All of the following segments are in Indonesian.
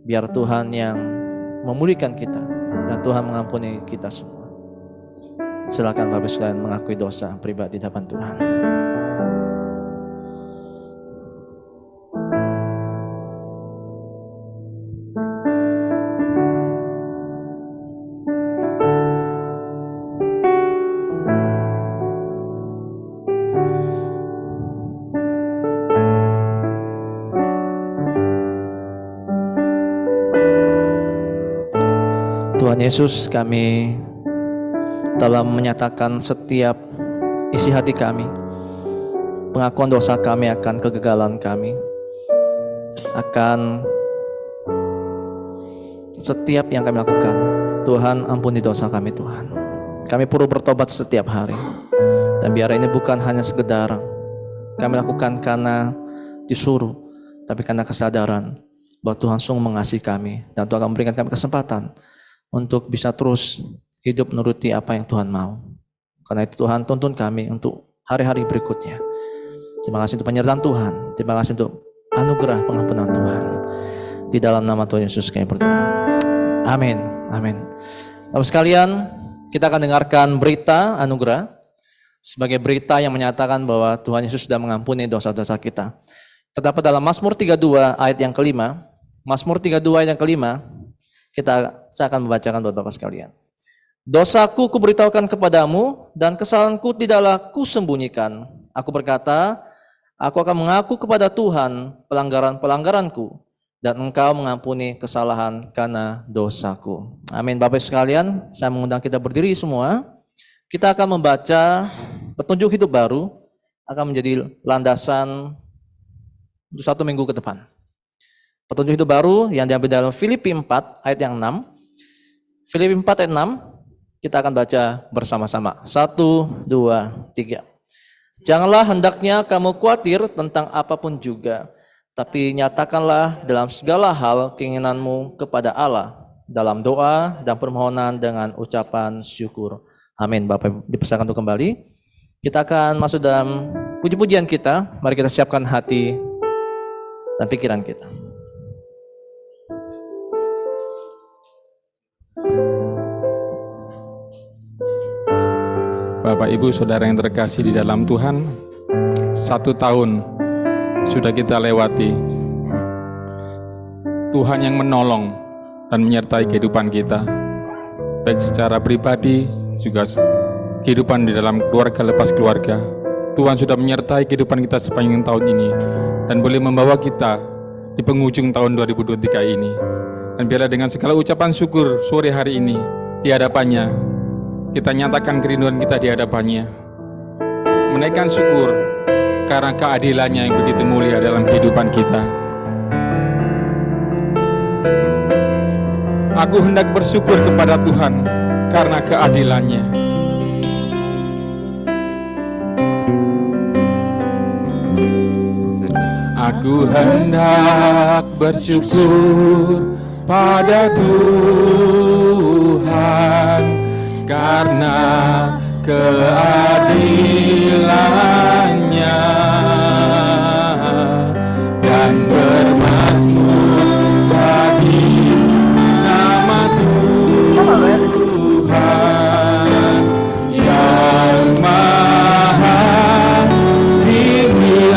Biar Tuhan yang memulihkan kita dan Tuhan mengampuni kita semua. Silakan Bapak sekalian mengakui dosa pribadi di hadapan Tuhan. Tuhan Yesus, kami telah menyatakan setiap isi hati kami, pengakuan dosa kami akan kegagalan kami, akan setiap yang kami lakukan. Tuhan, ampuni dosa kami Tuhan. Kami perlu bertobat setiap hari. Dan biar ini bukan hanya sekedar kami lakukan karena disuruh, tapi karena kesadaran bahwa Tuhan sungguh mengasihi kami, dan Tuhan akan memberikan kami kesempatan untuk bisa terus hidup menuruti apa yang Tuhan mau. Karena itu Tuhan, tuntun kami untuk hari-hari berikutnya. Terima kasih untuk penyertaan Tuhan. Terima kasih untuk anugerah pengampunan Tuhan. Di dalam nama Tuhan Yesus kami berdoa. Amin. Amin. Bapak sekalian, kita akan dengarkan berita anugerah sebagai berita yang menyatakan bahwa Tuhan Yesus sudah mengampuni dosa-dosa kita. Terdapat dalam Mazmur 32 ayat yang kelima. Mazmur 32 ayat yang kelima. Saya akan membacakan buat Bapak sekalian. Dosaku kuberitahukan kepadamu, dan kesalahanku tidaklah kusembunyikan. Aku berkata, aku akan mengaku kepada Tuhan pelanggaran-pelanggaranku, dan Engkau mengampuni kesalahan karena dosaku. Amin. Bapak sekalian, saya mengundang kita berdiri semua. Kita akan membaca petunjuk hidup baru, akan menjadi landasan untuk 1 minggu ke depan. Petunjuk hidup baru yang diambil dalam Filipi 4 ayat yang 6. Filipi 4 ayat 6, kita akan baca bersama-sama. 1, 2, 3. Janganlah hendaknya kamu khawatir tentang apapun juga, tapi nyatakanlah dalam segala hal keinginanmu kepada Allah, dalam doa dan permohonan dengan ucapan syukur. Amin. Bapak dipersilakan untuk kembali. Kita akan masuk dalam puji-pujian kita. Mari kita siapkan hati dan pikiran kita. Bapak Ibu Saudara yang terkasih di dalam Tuhan, 1 tahun sudah kita lewati. Tuhan yang menolong dan menyertai kehidupan kita, baik secara pribadi juga kehidupan di dalam keluarga lepas keluarga. Tuhan sudah menyertai kehidupan kita sepanjang tahun ini dan boleh membawa kita di penghujung tahun 2023 ini. Dan biarlah dengan segala ucapan syukur sore hari ini di hadapannya, kita nyatakan kerinduan kita di hadapannya, menaikkan syukur karena keadilannya yang begitu mulia dalam kehidupan kita. Aku hendak bersyukur kepada Tuhan karena keadilannya. Aku hendak bersyukur pada Tuhan karena keadilannya, dan bermasmur bagi nama Tuhan yang maha tinggi.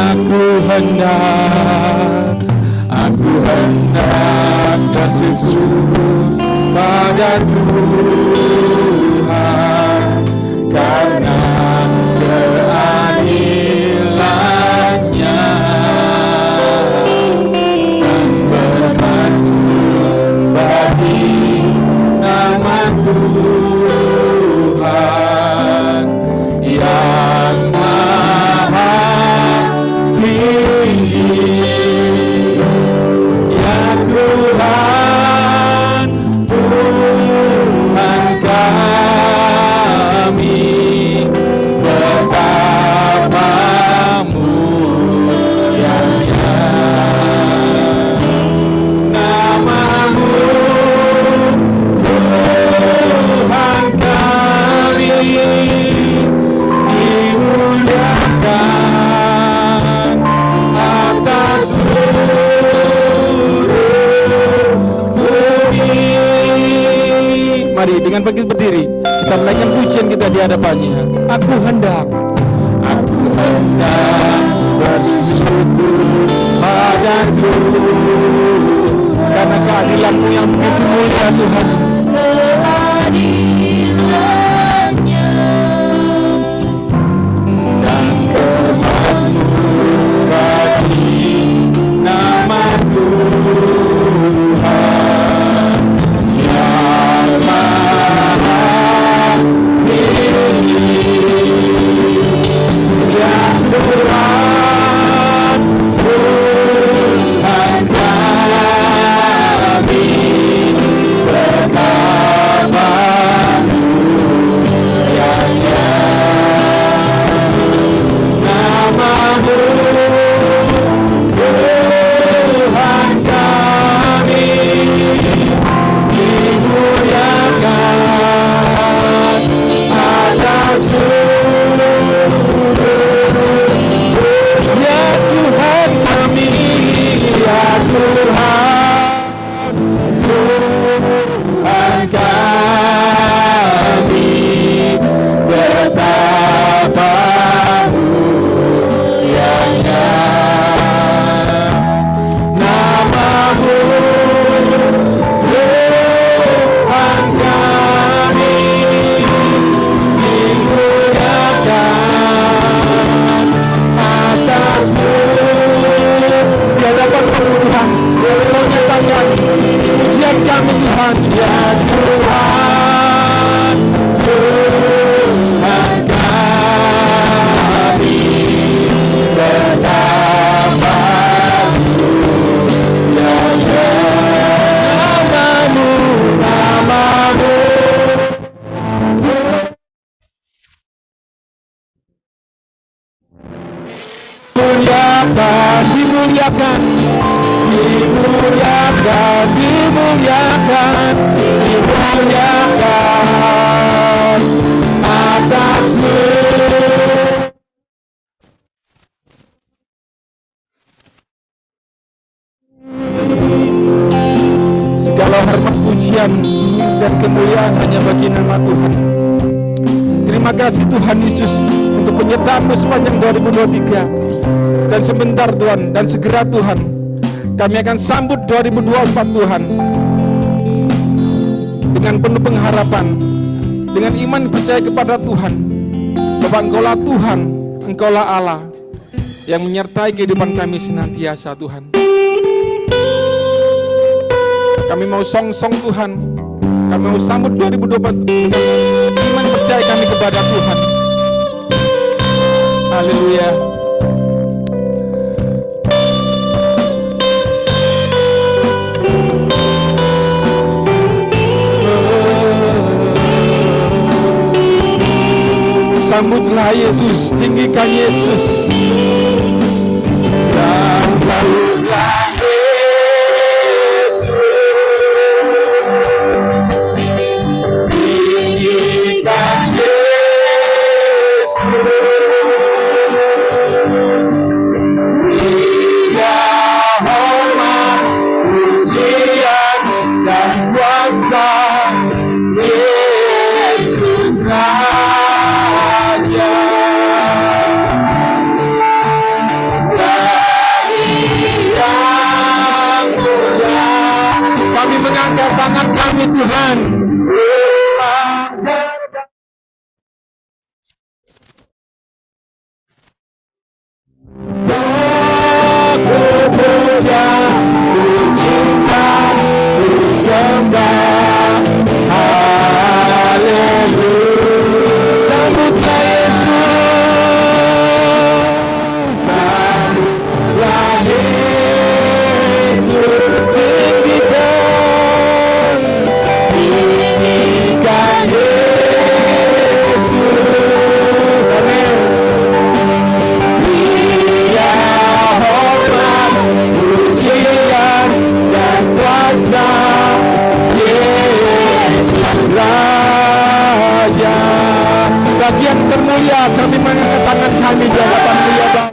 Aku hendak bersyukur pada Tuhan karena keadilannya, mari dengan bangkit berdiri kita menaikkan pujian kita di hadapannya. Aku hendak bersyukur pada Tuhan karena keadilan-Mu yang begitu mulia Tuhan. Keadilannya Dan kemakmuran di nama Tuhan yang Maha Tinggi, ya Tuhan, Tuhan kami, betapa mulianya nama-Mu, Tuhan kami, dimuliakan atas seluruh. Ya Tuhan kami, ya Tuhan, Tuhan kami, betapa mulianya nama-Mu, Tuhan kami, dimuliakan atas seluruh. Di hadapan Tuhan, boleh nyatakan pujian kami Tuhan, ya Tuhan, Tuhan kami, betapa mulianya nama-Mu, nama-Mu. Dimuliakan, dimuliakan, dimuliakan, dimuliakan atas seluruh. Segala hormat, pujian dan kemuliaan hanya bagi nama Tuhan. Terima kasih Tuhan Yesus untuk penyertaan-Mu sepanjang 2023. Dan sebentar Tuhan, dan segera Tuhan, kami akan sambut 2024 Tuhan dengan penuh pengharapan, dengan iman percaya kepada Tuhan bahwa Engkaulah Tuhan, Engkaulah Allah yang menyertai kehidupan kami senantiasa Tuhan. Kami mau song-song Tuhan, kami mau sambut 2024 dengan iman percaya kami kepada Tuhan. Haleluya. Sambutlah Yesus, tinggikan Yesus. Sambutlah Yesus, tinggikan Yesus. Dia hormat, pujian dan kuasa Yesus saja. Kami mengangkat tangan kami Tuhan. Ku puja, ku cinta, ku sembah. Haleluya. Sambutlah Yesus. Sambutlah Yesus. Tinggikan Yesus. Amin. Dia hormat, pujian dan kuasa Yesus Raja. Bagi yang termulia, kami mengangkat tangan kami di hadapan-Mu ya Bapa.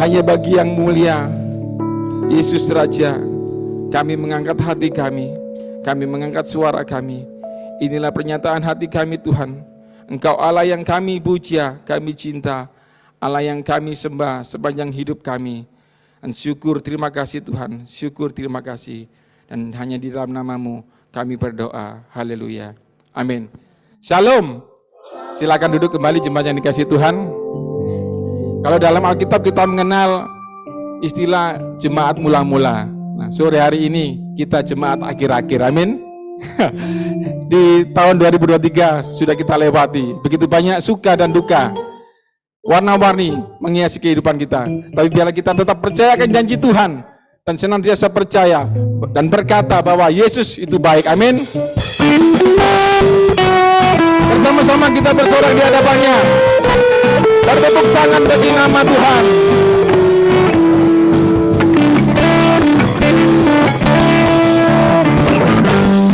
Hanya bagi yang mulia Yesus Raja, kami mengangkat hati kami mengangkat suara kami. Inilah pernyataan hati kami Tuhan. Engkau Allah yang kami puja, kami cinta, Allah yang kami sembah sepanjang hidup kami. Dan syukur, terima kasih Tuhan, syukur, terima kasih. Dan hanya di dalam nama-Mu kami berdoa, haleluya, amin. Shalom. Silakan duduk kembali jemaat yang dikasihi Tuhan. Kalau dalam Alkitab kita mengenal istilah jemaat mula-mula. Nah, sore hari ini kita jemaat akhir-akhir, amin. Di tahun 2023 sudah kita lewati. Begitu banyak suka dan duka, warna-warni menghiasi kehidupan kita. Tapi biarlah kita tetap percaya akan janji Tuhan dan senantiasa percaya dan berkata bahwa Yesus itu baik, amin. Bersama-sama kita bersorak di hadapannya. Bertepuk tangan bagi nama Tuhan.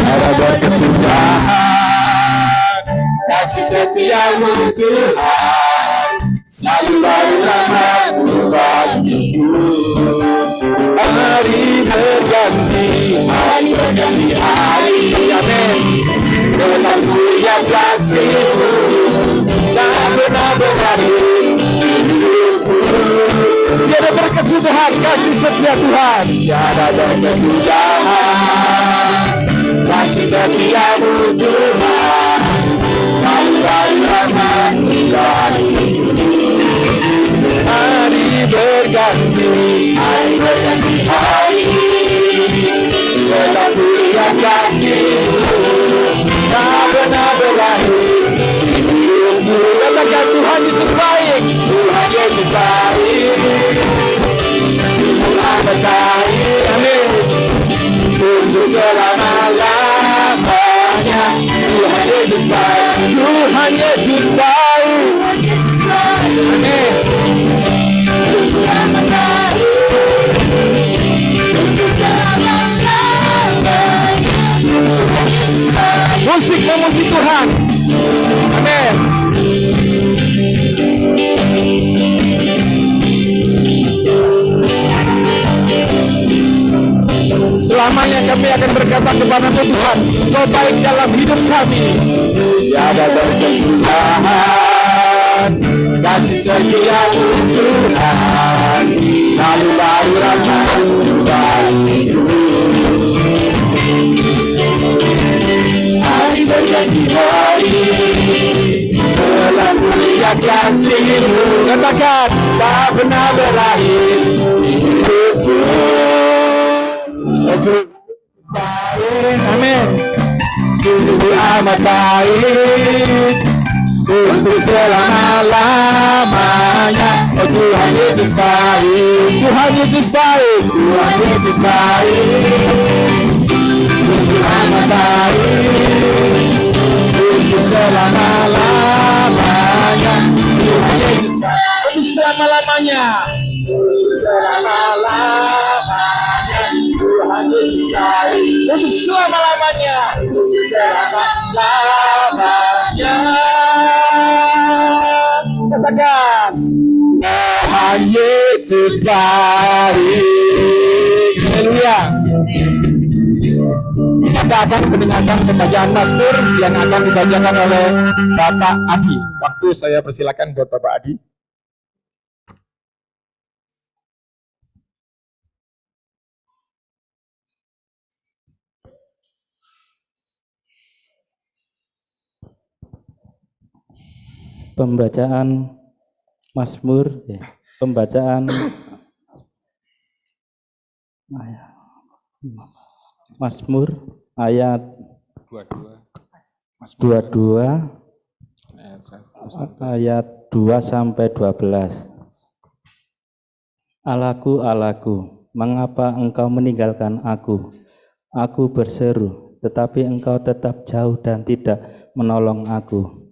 Ada berkesudahan kasih setiamu Tuhan, selalu baru rahmat-Mu bagiku. Hari berganti hari, amin. Tentangku yang kasih-Mu tak pernah berakhir. Tiada berkesudahan kasih setia Tuhan, tiada berkesudahan kasih setia-Mu Tuhan, selalu baru rahmat-Mu bagiku. Hari berganti hari, tentangku yang kasih-Mu tak pernah berakhir. Katakan Tuhan Yesus baik, Tuhan Yesus baik, sungguh amat baik, amin. Untuk selama-lamanya Tuhan Yesus baik, Tuhan Yesus baik, amin. Sungguh amat baik, untuk selama-lamanya Tuhan Yesus baik. Musik memuji Tuhan, amin. Selamanya kami akan berkata kepada-Mu Tuhan, Kau baik dalam hidup kami. Tiada berkesudahan kasih setia-Mu Tuhan, selalu baru rahmat-Mu bagiku. Hari berganti hari, telah kulihat kasih-Mu. Katakan, tak pernah berakhir hidupku. Baik, amin. Sungguh amat baik, untuk selama-lamanya. Oh Tuhan Yesus baik, Tuhan Yesus baik, Tuhan Yesus baik, sungguh amat baik, untuk selama-lamanya. Tuhan Yesus baik, untuk selama-lamanya. Untuk selama-lamanya Tuhan Yesus sayang. Untuk selama-lamanya. Untuk selama-lamanya. Katakan Tuhan Yesus baik. Haleluya. Kita akan mendengarkan pembacaan Mazmur yang akan dibacakan oleh Bapak Adi. Waktu saya persilakan buat Bapak Adi. Pembacaan Mazmur, pembacaan Mazmur ayat 22 ayat 2 sampai 12. Allahku, Allahku, mengapa engkau meninggalkan aku? Aku berseru, tetapi engkau tetap jauh dan tidak menolong aku.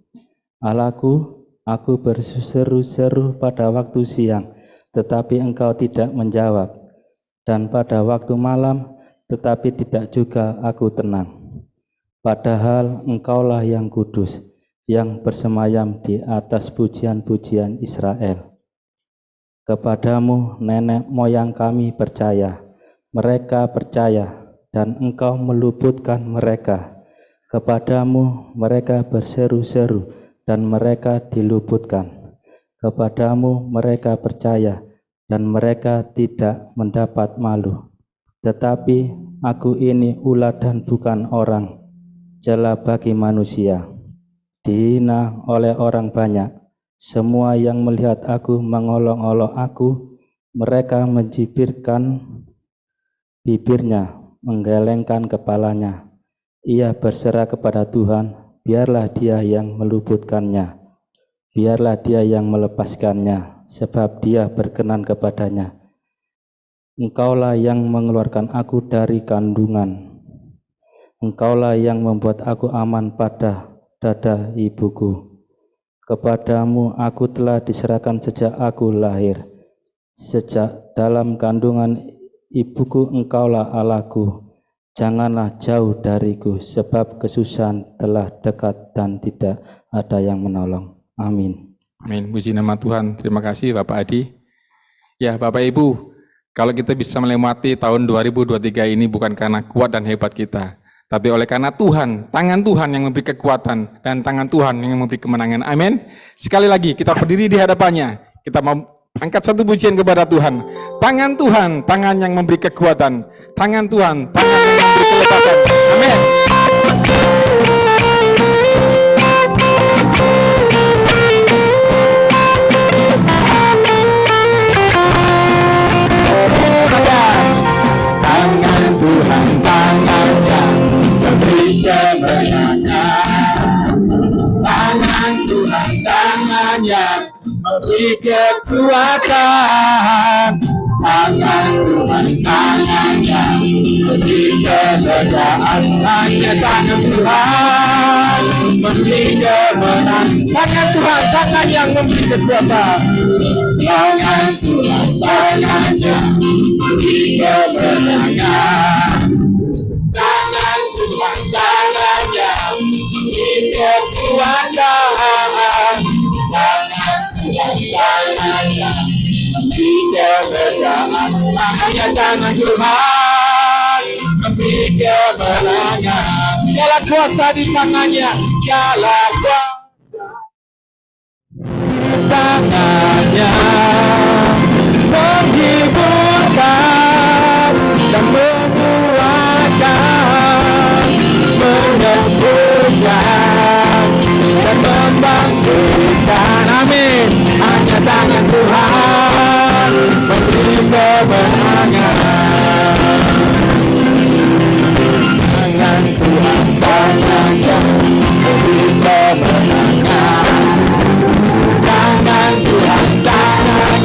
Allahku, aku berseru-seru pada waktu siang, tetapi engkau tidak menjawab. Dan pada waktu malam, tetapi tidak juga aku tenang. Padahal engkaulah yang kudus, yang bersemayam di atas pujian-pujian Israel. Kepadamu nenek moyang kami percaya, mereka percaya, dan engkau meluputkan mereka. Kepadamu mereka berseru-seru, dan mereka diluputkan. Kepadamu mereka percaya, dan mereka tidak mendapat malu. Tetapi aku ini ulat dan bukan orang, cela bagi manusia, dihina oleh orang banyak. Semua yang melihat aku mengolok-olok aku, mereka mencibirkan bibirnya, menggelengkan kepalanya. Ia berserah kepada Tuhan, biarlah dia yang meluputkannya, biarlah dia yang melepaskannya, sebab dia berkenan kepadanya. Engkaulah yang mengeluarkan aku dari kandungan, engkaulah yang membuat aku aman pada dada ibuku. Kepadamu aku telah diserahkan sejak aku lahir, sejak dalam kandungan ibuku engkaulah Allahku. Janganlah jauh dariku, sebab kesusahan telah dekat dan tidak ada yang menolong. Amin. Amin. Puji nama Tuhan. Terima kasih Bapak Adi. Ya Bapak Ibu, kalau kita bisa melewati tahun 2023 ini bukan karena kuat dan hebat kita, tapi oleh karena Tuhan, tangan Tuhan yang memberi kekuatan dan tangan Tuhan yang memberi kemenangan. Amin. Sekali lagi kita berdiri di hadapannya. Kita mau angkat satu pujian kepada Tuhan. Tangan Tuhan, tangan yang memberi kekuatan. Tangan Tuhan, tangan yang memberi kelepasan. Amin. Tangan Tuhan, tangan yang memberi kemenangan. Tangan Tuhan, tangan yang memberi kekuatan. Tangan Tuhan, tangan yang memberi kelegaan. Hanya tangan Tuhan memberi kemenangan. Tangan Tuhan, tangan yang memberi kekuatan. Tangan Tuhan, tangan yang memberi kemenangan. Tangan Tuhan, tangan yang memberi kekuatan. Tangan Tuhan, tangan yang memberi kemenangan. Hanya tangan Tuhan memberi kemenangan. Segala kuasa di tangannya, segala kuasa tangannya menghiburkan dan menguatkan, menyembuhkan dan membangkitkan. Amin. Hanya tangan Tuhan memberi kemenangan. Tangan Tuhan, tangan yang memberi kemenangan. Tangan Tuhan, tangan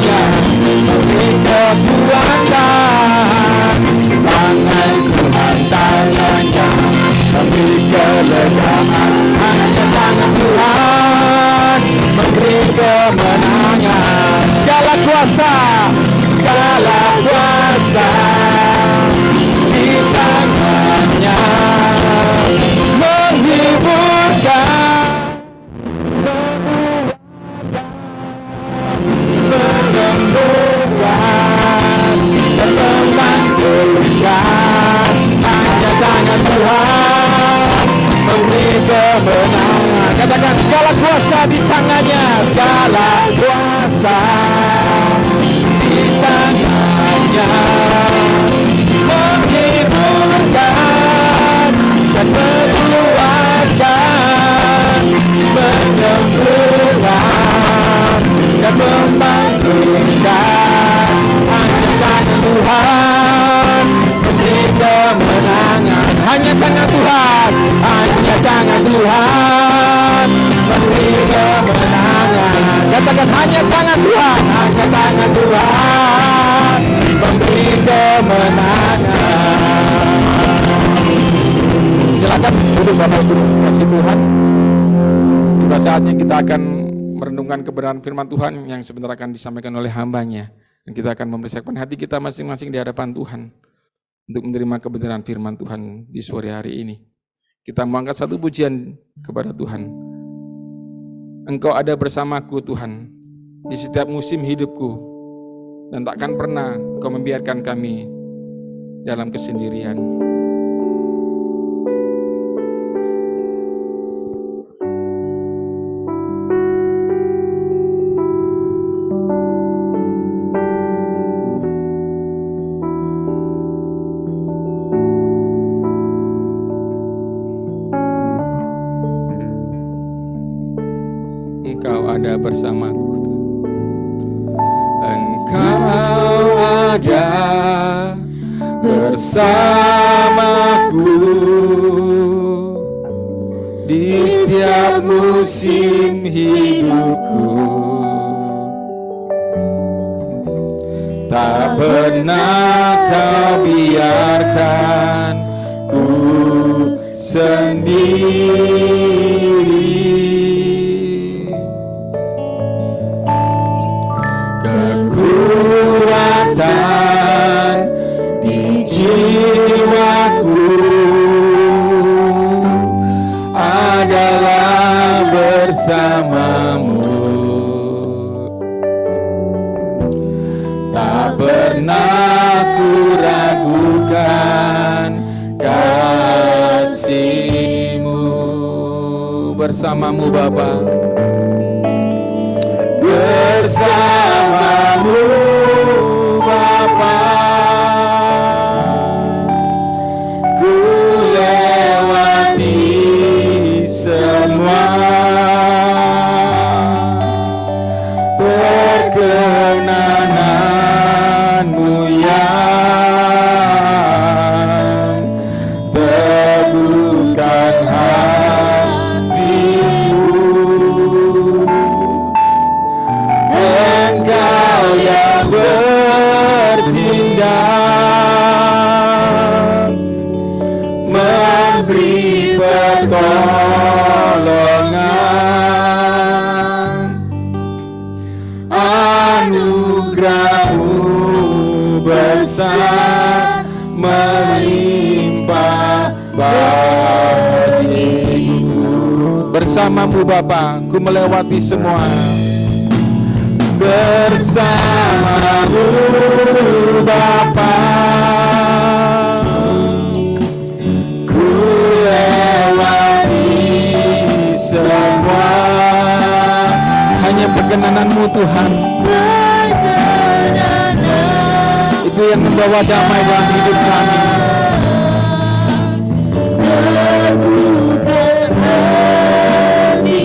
Katakan hanya tangan Tuhan, hanya tangan Tuhan memberi kemenangan. Silakan duduk Bapak Ibu kasih Tuhan. Tiba saatnya kita akan merenungkan kebenaran firman Tuhan yang sebentar akan disampaikan oleh hambanya. Dan kita akan mempersiapkan hati kita masing-masing di hadapan Tuhan untuk menerima kebenaran firman Tuhan di sore hari ini. Kita mengangkat satu pujian kepada Tuhan. Engkau ada bersamaku Tuhan di setiap musim hidupku, dan takkan pernah Engkau membiarkan kami dalam kesendirian. Engkau ada bersamaku. Engkau ada bersamaku di setiap musim hidupku. Tak pernah kau biarkan ku sendiri. Kekuatan di jiwaku adalah bersamamu. Tak pernah ku ragukan kasih-Mu. Bersamamu Bapa, bersamamu Bapa, ku lewati semua perkenanan-Mu yang teguhkan hatiku. Engkau yang bertindak, memberi pertolongan, anugerah-Mu besar melimpah bagiku. Bersamamu Bapa, ku melewati semua. Bersamamu Bapa, ku lewati semua. Hanya perkenanan-Mu Tuhan, itu yang membawa damai dalam hidup kami.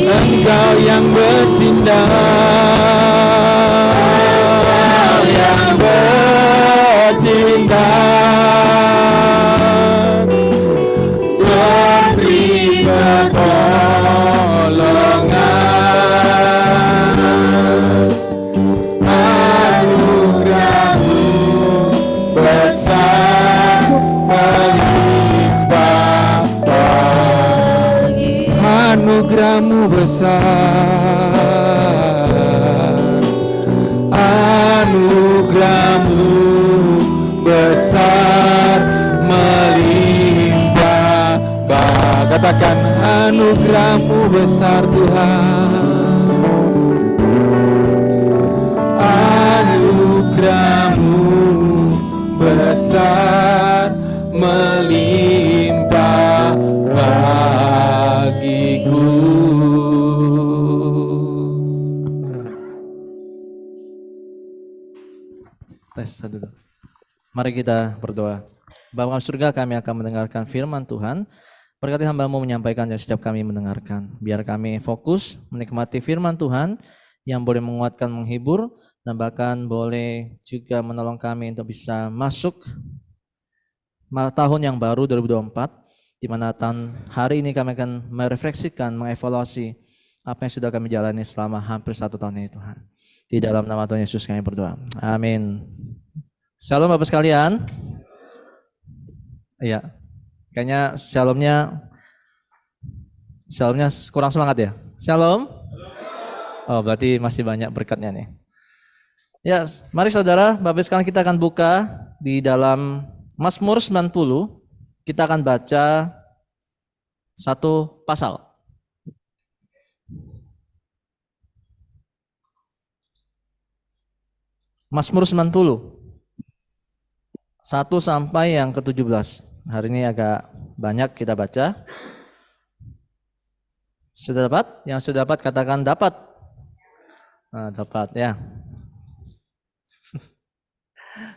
Engkau yang bertindak, yang bertindak, memberi pertolongan, anugerah-Mu besar melimpah bagi. Anugerah-Mu besar, anugerah-Mu besar melimpah bagi. Katakan anugerah-Mu besar Tuhan, anugerah-Mu besar melimpah bagiku. Tes satu. Mari kita berdoa. Bapa surga, kami akan mendengarkan firman Tuhan. Berkati hamba-Mu menyampaikan yang setiap kami mendengarkan. Biar kami fokus menikmati firman Tuhan yang boleh menguatkan, menghibur, dan bahkan boleh juga menolong kami untuk bisa masuk tahun yang baru 2024, di mana tahun hari ini kami akan merefleksikan, mengevaluasi apa yang sudah kami jalani selama hampir 1 tahun ini Tuhan. Di dalam nama Tuhan Yesus kami berdoa. Amin. Shalom Bapak sekalian. Iya. Kayaknya shalomnya kurang semangat ya. Shalom. Oh, berarti masih banyak berkatnya nih. Ya, mari saudara, Bapak sekalian kita akan buka di dalam Mazmur 90. Kita akan baca satu pasal. Mazmur 90. 1 sampai yang ke-17. Hari ini agak banyak kita baca. Sudah dapat? Yang sudah dapat katakan dapat. Nah, dapat ya.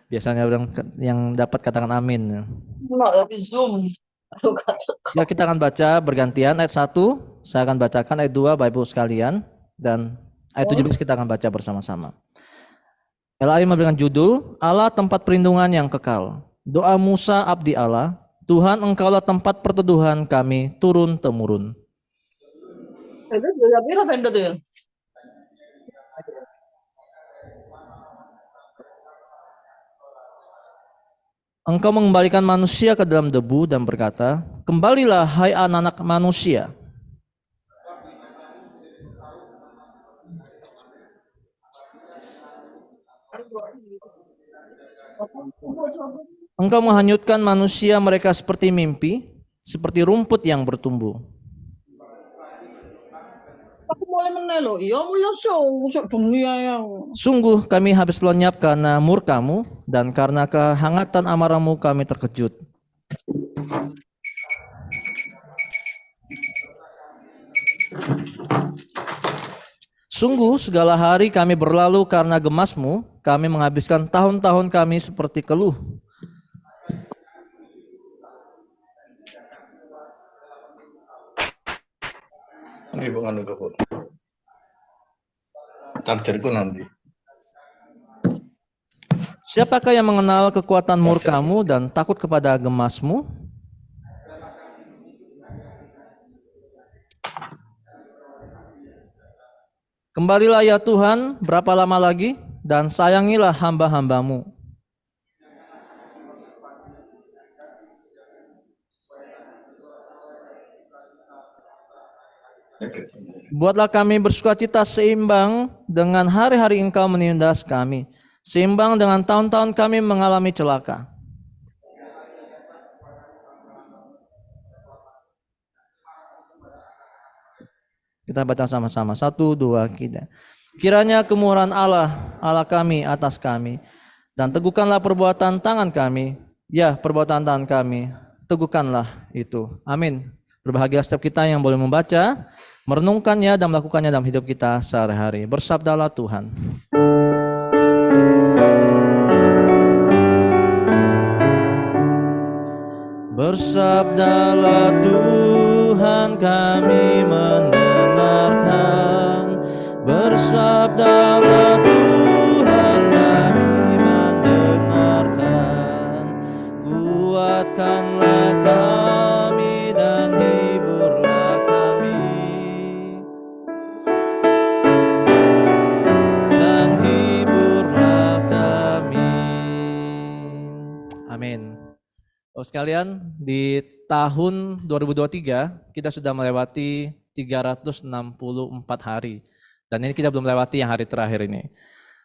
Biasanya orang yang dapat katakan amin. Tapi Zoom. Ya, kita akan baca bergantian ayat 1, saya akan bacakan ayat 2 Bapak Ibu sekalian, dan ayat 17 kita akan baca bersama-sama. LAI memberikan judul Allah tempat perlindungan yang kekal. Doa Musa abdi Allah, Tuhan engkaulah tempat perteduhan kami turun temurun. Engkau mengembalikan manusia ke dalam debu dan berkata, kembalilah hai anak-anak manusia. Engkau menghanyutkan manusia mereka seperti mimpi, seperti rumput yang bertumbuh. Aku mulai menelo, ya mulai usuk bengi yang. Sungguh kami habis lenyap karena murkamu, dan karena kehangatan amarahmu kami terkejut. Sungguh segala hari kami berlalu karena gemasmu, kami menghabiskan tahun-tahun kami seperti keluh. Ini bukan udah kok. Chargerku nanti. Siapakah yang mengenal kekuatan murkamu dan takut kepada gemasmu? Kembalilah ya Tuhan, berapa lama lagi? Dan sayangilah hamba-hambamu. Buatlah kami bersukacita seimbang dengan hari-hari Engkau menindas kami, seimbang dengan tahun-tahun kami mengalami celaka. Kita baca sama-sama. 1, 2, 3. Kiranya kemurahan Allah, Allah kami atas kami, dan teguhkanlah perbuatan tangan kami. Ya, perbuatan tangan kami, teguhkanlah itu. Amin. Berbahagia setiap kita yang boleh membaca, merenungkannya dan melakukannya dalam hidup kita sehari-hari. Bersabdalah Tuhan. Bersabdalah Tuhan, kami mendengarkan. Bersabdalah Tuhan, kami mendengarkan. Kuatkanlah kami dan hiburlah kami. Dan hiburlah kami. Amin. Oh sekalian, di tahun 2023 kita sudah melewati 364 hari. Dan ini kita belum melewati yang hari terakhir ini.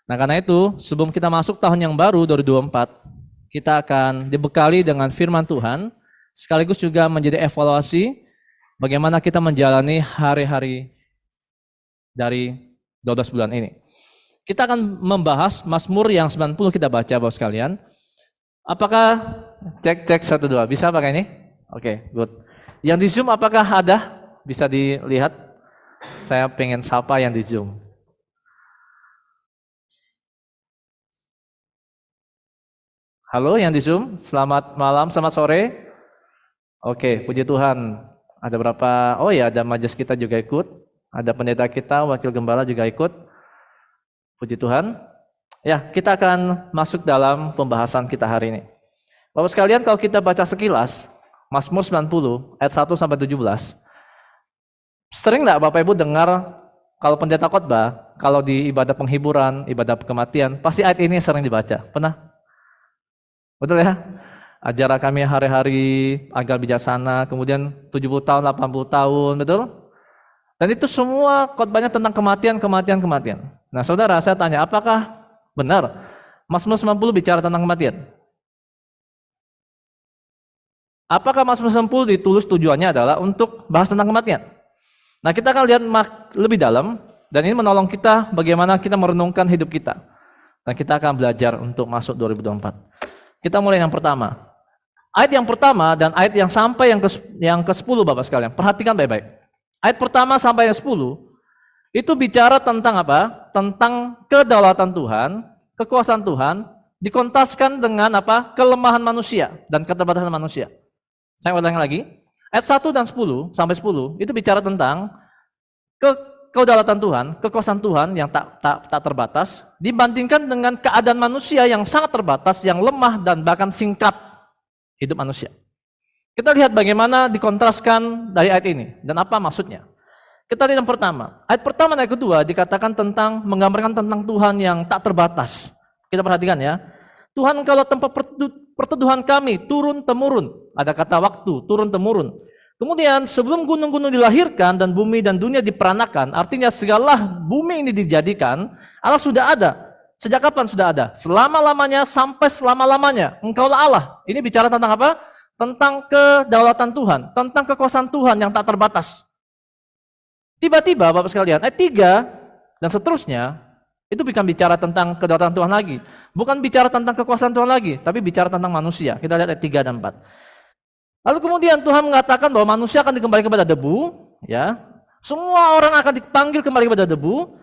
Nah karena itu, sebelum kita masuk tahun yang baru 2024, kita akan dibekali dengan firman Tuhan, sekaligus juga menjadi evaluasi bagaimana kita menjalani hari-hari dari 12 bulan ini. Kita akan membahas Mazmur yang 90 kita baca Bapak sekalian. Apakah cek 1 2 bisa pakai ini? Oke, good. Yang di Zoom apakah ada? Bisa dilihat. Saya pengen sapa yang di Zoom. Halo yang di Zoom, selamat malam, selamat sore. Oke, puji Tuhan. Ada berapa? Oh ya, ada majelis kita juga ikut. Ada pendeta kita, wakil gembala juga ikut. Puji Tuhan. Ya, kita akan masuk dalam pembahasan kita hari ini. Bapak sekalian, kalau kita baca sekilas, Mazmur 90 ayat 1 sampai 17, Sering nggak Bapak Ibu dengar kalau pendeta khotbah, kalau di ibadah penghiburan, ibadah kematian, pasti ayat ini sering dibaca. Pernah? Betul ya? Ajarlah kami hari-hari agar bijaksana, kemudian 70 tahun, 80 tahun, betul? Dan itu semua khotbahnya tentang kematian, kematian, kematian. Nah, saudara, saya tanya, apakah benar Mazmur 90 bicara tentang kematian? Apakah Mazmur 90 ditulis tujuannya adalah untuk bahas tentang kematian? Nah, kita akan lihat lebih dalam, dan ini menolong kita bagaimana kita merenungkan hidup kita. Dan kita akan belajar untuk masuk 2024. Kita mulai yang pertama. Ayat yang pertama dan ayat yang sampai yang ke-10 Bapak sekalian. Perhatikan baik-baik. Ayat pertama sampai yang 10 itu bicara tentang apa? Tentang kedaulatan Tuhan, kekuasaan Tuhan dikontraskan dengan apa? Kelemahan manusia dan keterbatasan manusia. Saya ulangi lagi. Ayat 1 dan 10 sampai 10 itu bicara tentang kedaulatan Tuhan, kekuasaan Tuhan yang tak terbatas dibandingkan dengan keadaan manusia yang sangat terbatas, yang lemah dan bahkan singkat hidup manusia. Kita lihat bagaimana dikontraskan dari ayat ini dan apa maksudnya. Kita lihat yang pertama. Ayat pertama dan ayat kedua dikatakan tentang menggambarkan tentang Tuhan yang tak terbatas. Kita perhatikan ya. Tuhan, engkaulah tempat perteduhan kami turun temurun. Ada kata waktu turun temurun. Kemudian sebelum gunung-gunung dilahirkan dan bumi dan dunia diperanakan, artinya segala bumi ini dijadikan, Allah sudah ada. Sejak kapan sudah ada? Selama-lamanya sampai selama-lamanya. Engkaulah Allah. Ini bicara tentang apa? Tentang kedaulatan Tuhan, tentang kekuasaan Tuhan yang tak terbatas. Tiba-tiba Bapak sekalian, ayat 3 dan seterusnya, itu bukan bicara tentang kedaulatan Tuhan lagi. Bukan bicara tentang kekuasaan Tuhan lagi, tapi bicara tentang manusia. Kita lihat ayat 3 dan 4. Lalu kemudian Tuhan mengatakan bahwa manusia akan dikembalikan kepada debu, ya. Semua orang akan dipanggil kembali kepada debu,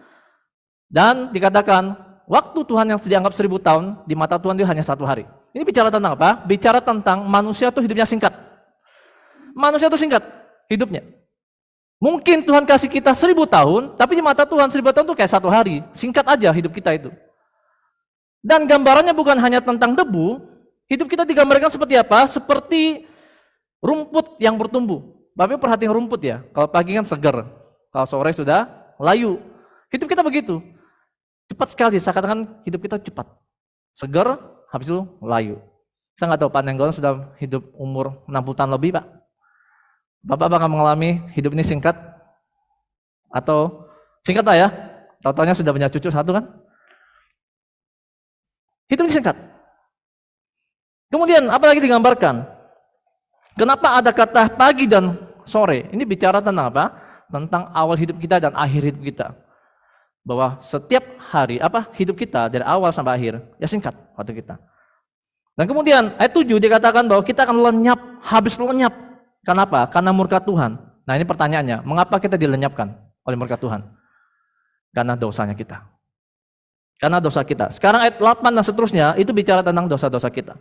dan dikatakan waktu Tuhan yang dianggap 1000 tahun di mata Tuhan itu hanya 1 hari. Ini bicara tentang apa? Bicara tentang manusia itu hidupnya singkat. Manusia itu singkat hidupnya. Mungkin Tuhan kasih kita 1000 tahun, tapi di mata Tuhan 1000 tahun itu kayak 1 hari. Singkat aja hidup kita itu. Dan gambarannya bukan hanya tentang debu, hidup kita digambarkan seperti apa? Seperti rumput yang bertumbuh. Bapak perhatiin rumput ya, kalau pagi kan segar, kalau sore sudah layu. Hidup kita begitu. Cepat sekali, saya katakan hidup kita cepat. Segar, habis itu layu. Saya nggak tahu Pak Nenggolan sudah hidup umur 60 tahun lebih Pak. Bapak bakal mengalami hidup ini singkat? Atau singkat lah ya? Tahu-taunya sudah punya cucu 1 kan? Hidup ini singkat. Kemudian apa lagi digambarkan? Kenapa ada kata pagi dan sore? Ini bicara tentang apa? Tentang awal hidup kita dan akhir hidup kita. Bahwa setiap hari hidup kita dari awal sampai akhir ya singkat waktu kita. Dan kemudian ayat 7 dikatakan bahwa kita akan lenyap, habis lenyap. Kenapa? Karena murka Tuhan. Nah ini pertanyaannya, mengapa kita dilenyapkan oleh murka Tuhan? Karena dosanya kita. Karena dosa kita. Sekarang ayat 8 dan seterusnya itu bicara tentang dosa-dosa kita.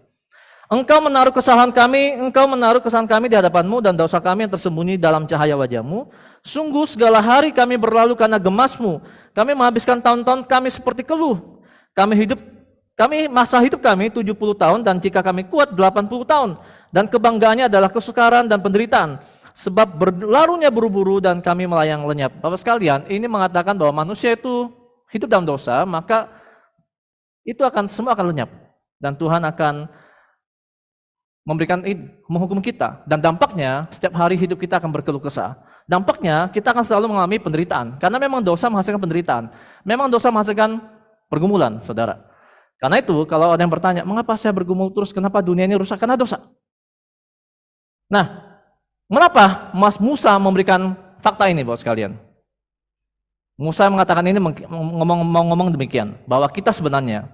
Engkau menaruh kesalahan kami di hadapanmu dan dosa kami yang tersembunyi dalam cahaya wajahmu. Sungguh segala hari kami berlalu karena gemasmu. Kami menghabiskan tahun-tahun kami seperti keluh. Masa hidup kami 70 tahun dan jika kami kuat 80 tahun. Dan kebanggaannya adalah kesukaran dan penderitaan. Sebab berlarunya buru-buru dan kami melayang lenyap. Bapak sekalian, ini mengatakan bahwa manusia itu hidup dalam dosa, maka itu semua akan lenyap. Dan Tuhan akan menghukum kita. Dan dampaknya setiap hari hidup kita akan berkeluh kesah. Dampaknya kita akan selalu mengalami penderitaan. Karena memang dosa menghasilkan penderitaan. Memang dosa menghasilkan pergumulan, saudara. Karena itu kalau ada yang bertanya, mengapa saya bergumul terus, kenapa dunia ini rusak? Karena dosa. Nah, mengapa Mas Musa memberikan fakta ini buat sekalian? Musa mengatakan ini ngomong demikian, bahwa kita sebenarnya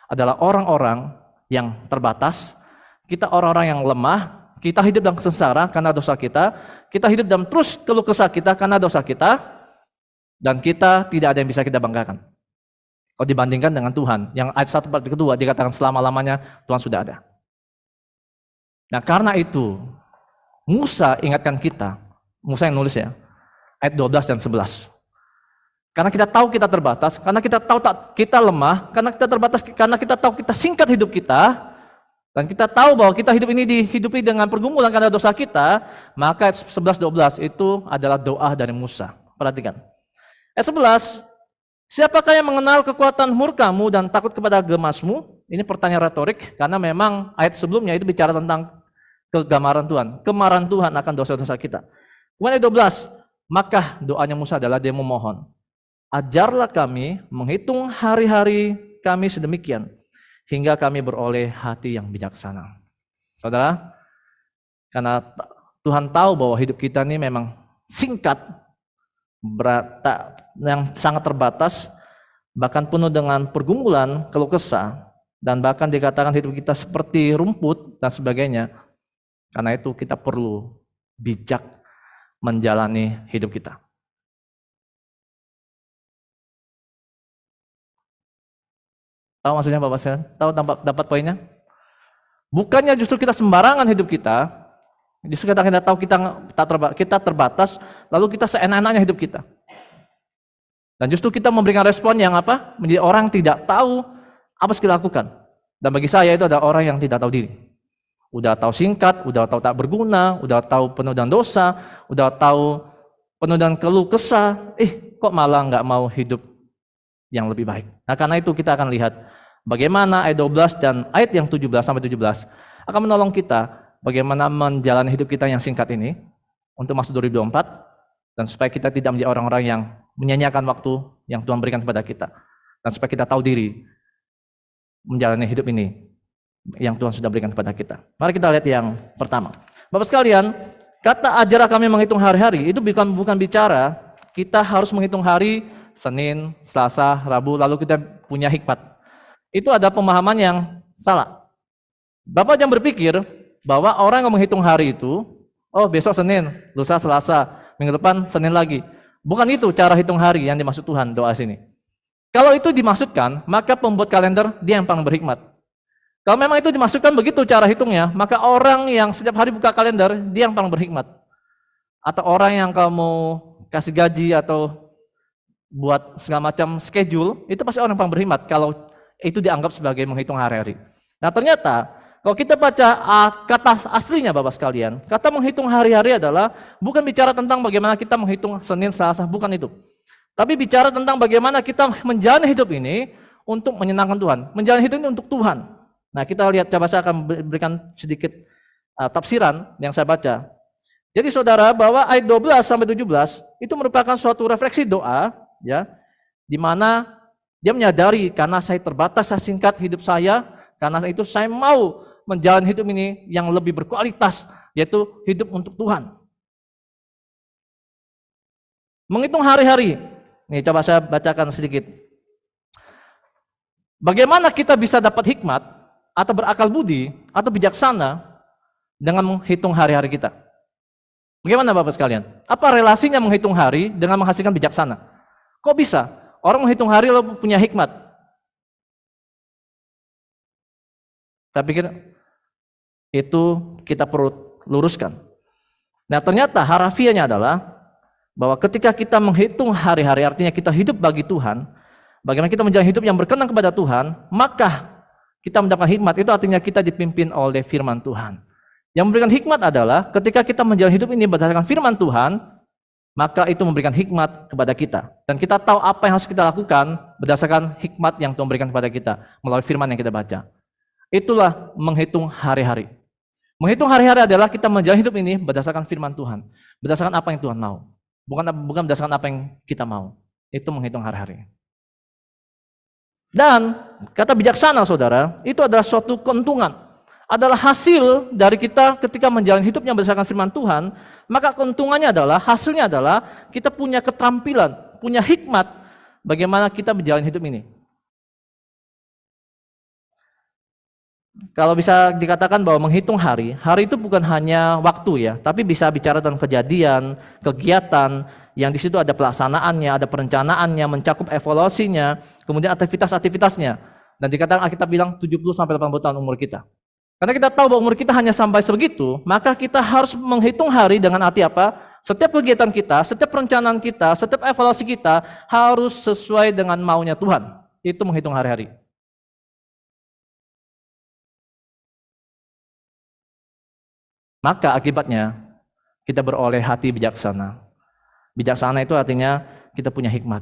adalah orang-orang yang terbatas, kita orang-orang yang lemah, kita hidup dalam sengsara karena dosa kita hidup dalam terus keluh kesah kita karena dosa kita, dan kita tidak ada yang bisa kita banggakan. Kalau dibandingkan dengan Tuhan, yang ayat 1 part kedua dikatakan selama-lamanya Tuhan sudah ada. Nah karena itu, Musa ingatkan kita, Musa yang nulis ya, ayat 12 dan 11. Karena kita tahu kita terbatas, karena kita tahu kita lemah, karena kita terbatas, karena kita tahu kita singkat hidup kita, Dan kita tahu bahwa kita hidup ini dihidupi dengan pergumulan karena dosa kita, maka ayat 11-12 itu adalah doa dari Musa. Perhatikan. Ayat 11, siapakah yang mengenal kekuatan murkamu dan takut kepada gemasmu? Ini pertanyaan retorik, karena memang ayat sebelumnya itu bicara tentang kegamaran Tuhan, kemarahan Tuhan akan dosa-dosa kita. Kemudian ayat 12, maka doanya Musa adalah dia memohon, ajarlah kami menghitung hari-hari kami sedemikian, hingga kami beroleh hati yang bijaksana. Saudara, karena Tuhan tahu bahwa hidup kita ini memang singkat, yang sangat terbatas, bahkan penuh dengan pergumulan, keluh kesah, dan bahkan dikatakan hidup kita seperti rumput dan sebagainya. Karena itu kita perlu bijak menjalani hidup kita. Tahu maksudnya Bapak sekalian? Tahu dapat poinnya? Bukannya justru kita sembarangan hidup kita, justru kita tahu kita terbatas, lalu kita seenak-enaknya hidup kita. Dan justru kita memberikan respon yang apa? Menjadi orang tidak tahu apa yang kita lakukan. Dan bagi saya itu ada orang yang tidak tahu diri. Udah tahu singkat, udah tahu tak berguna, udah tahu penuh dengan dosa, udah tahu penuh dengan keluh kesah, kok malah nggak mau hidup yang lebih baik. Nah, karena itu kita akan lihat bagaimana ayat 12 dan ayat yang 17 sampai 17 akan menolong kita bagaimana menjalani hidup kita yang singkat ini untuk masuk 2024, dan supaya kita tidak menjadi orang-orang yang menyanyiakan waktu yang Tuhan berikan kepada kita, dan supaya kita tahu diri menjalani hidup ini yang Tuhan sudah berikan kepada kita. Mari kita lihat yang pertama. Bapak sekalian, kata ajarlah kami menghitung hari-hari itu bukan bicara kita harus menghitung hari Senin, Selasa, Rabu, lalu kita punya hikmat. Itu ada pemahaman yang salah. Bapak jangan berpikir bahwa orang yang menghitung hari itu, besok Senin, lusa Selasa, minggu depan Senin lagi. Bukan itu cara hitung hari yang dimaksud Tuhan doa sini. Kalau itu dimaksudkan, maka pembuat kalender dia yang paling berhikmat. Kalau memang itu dimaksudkan begitu cara hitungnya, maka orang yang setiap hari buka kalender, dia yang paling berhikmat. Atau orang yang kalau mau kasih gaji atau buat segala macam schedule, itu pasti orang yang paling berhikmat kalau itu dianggap sebagai menghitung hari-hari. Nah, ternyata kalau kita baca kata aslinya Bapak sekalian, kata menghitung hari-hari adalah bukan bicara tentang bagaimana kita menghitung Senin, Selasa, bukan itu. Tapi bicara tentang bagaimana kita menjalani hidup ini untuk menyenangkan Tuhan, menjalani hidup ini untuk Tuhan. Nah, kita lihat, coba saya akan berikan sedikit tafsiran yang saya baca. Jadi saudara, bahwa ayat 12 sampai 17 itu merupakan suatu refleksi doa, ya, di mana dia menyadari karena saya terbatas, saya singkat hidup saya, karena itu saya mau menjalani hidup ini yang lebih berkualitas, yaitu hidup untuk Tuhan. Menghitung hari-hari. Nih, coba saya bacakan sedikit. Bagaimana kita bisa dapat hikmat atau berakal budi atau bijaksana dengan menghitung hari-hari kita? Bagaimana Bapak sekalian? Apa relasinya menghitung hari dengan menghasilkan bijaksana? Kok bisa? Orang menghitung hari lalu punya hikmat. Saya pikir itu kita perlu luruskan. Nah, ternyata harafiahnya adalah bahwa ketika kita menghitung hari-hari, artinya kita hidup bagi Tuhan, bagaimana kita menjalani hidup yang berkenan kepada Tuhan, maka kita mendapatkan hikmat. Itu artinya kita dipimpin oleh firman Tuhan. Yang memberikan hikmat adalah ketika kita menjalani hidup ini berdasarkan firman Tuhan, maka itu memberikan hikmat kepada kita. Dan kita tahu apa yang harus kita lakukan berdasarkan hikmat yang Tuhan berikan kepada kita melalui firman yang kita baca. Itulah menghitung hari-hari. Menghitung hari-hari adalah kita menjalani hidup ini berdasarkan firman Tuhan, berdasarkan apa yang Tuhan mau. Bukan berdasarkan apa yang kita mau. Itu menghitung hari-hari. Dan kata bijaksana saudara, itu adalah suatu keuntungan. Adalah hasil dari kita ketika menjalani hidup yang berdasarkan firman Tuhan, maka keuntungannya adalah, hasilnya adalah kita punya keterampilan, punya hikmat bagaimana kita menjalani hidup ini. Kalau bisa dikatakan bahwa menghitung hari itu bukan hanya waktu ya, tapi bisa bicara tentang kejadian, kegiatan, yang di situ ada pelaksanaannya, ada perencanaannya, mencakup evaluasinya, kemudian aktivitas-aktivitasnya. Dan dikatakan Alkitab bilang 70 sampai 80 tahun umur kita. Karena kita tahu bahwa umur kita hanya sampai sebegitu, maka kita harus menghitung hari dengan arti apa? Setiap kegiatan kita, setiap perencanaan kita, setiap evaluasi kita harus sesuai dengan maunya Tuhan. Itu menghitung hari-hari. Maka akibatnya kita beroleh hati bijaksana. Bijaksana itu artinya kita punya hikmat.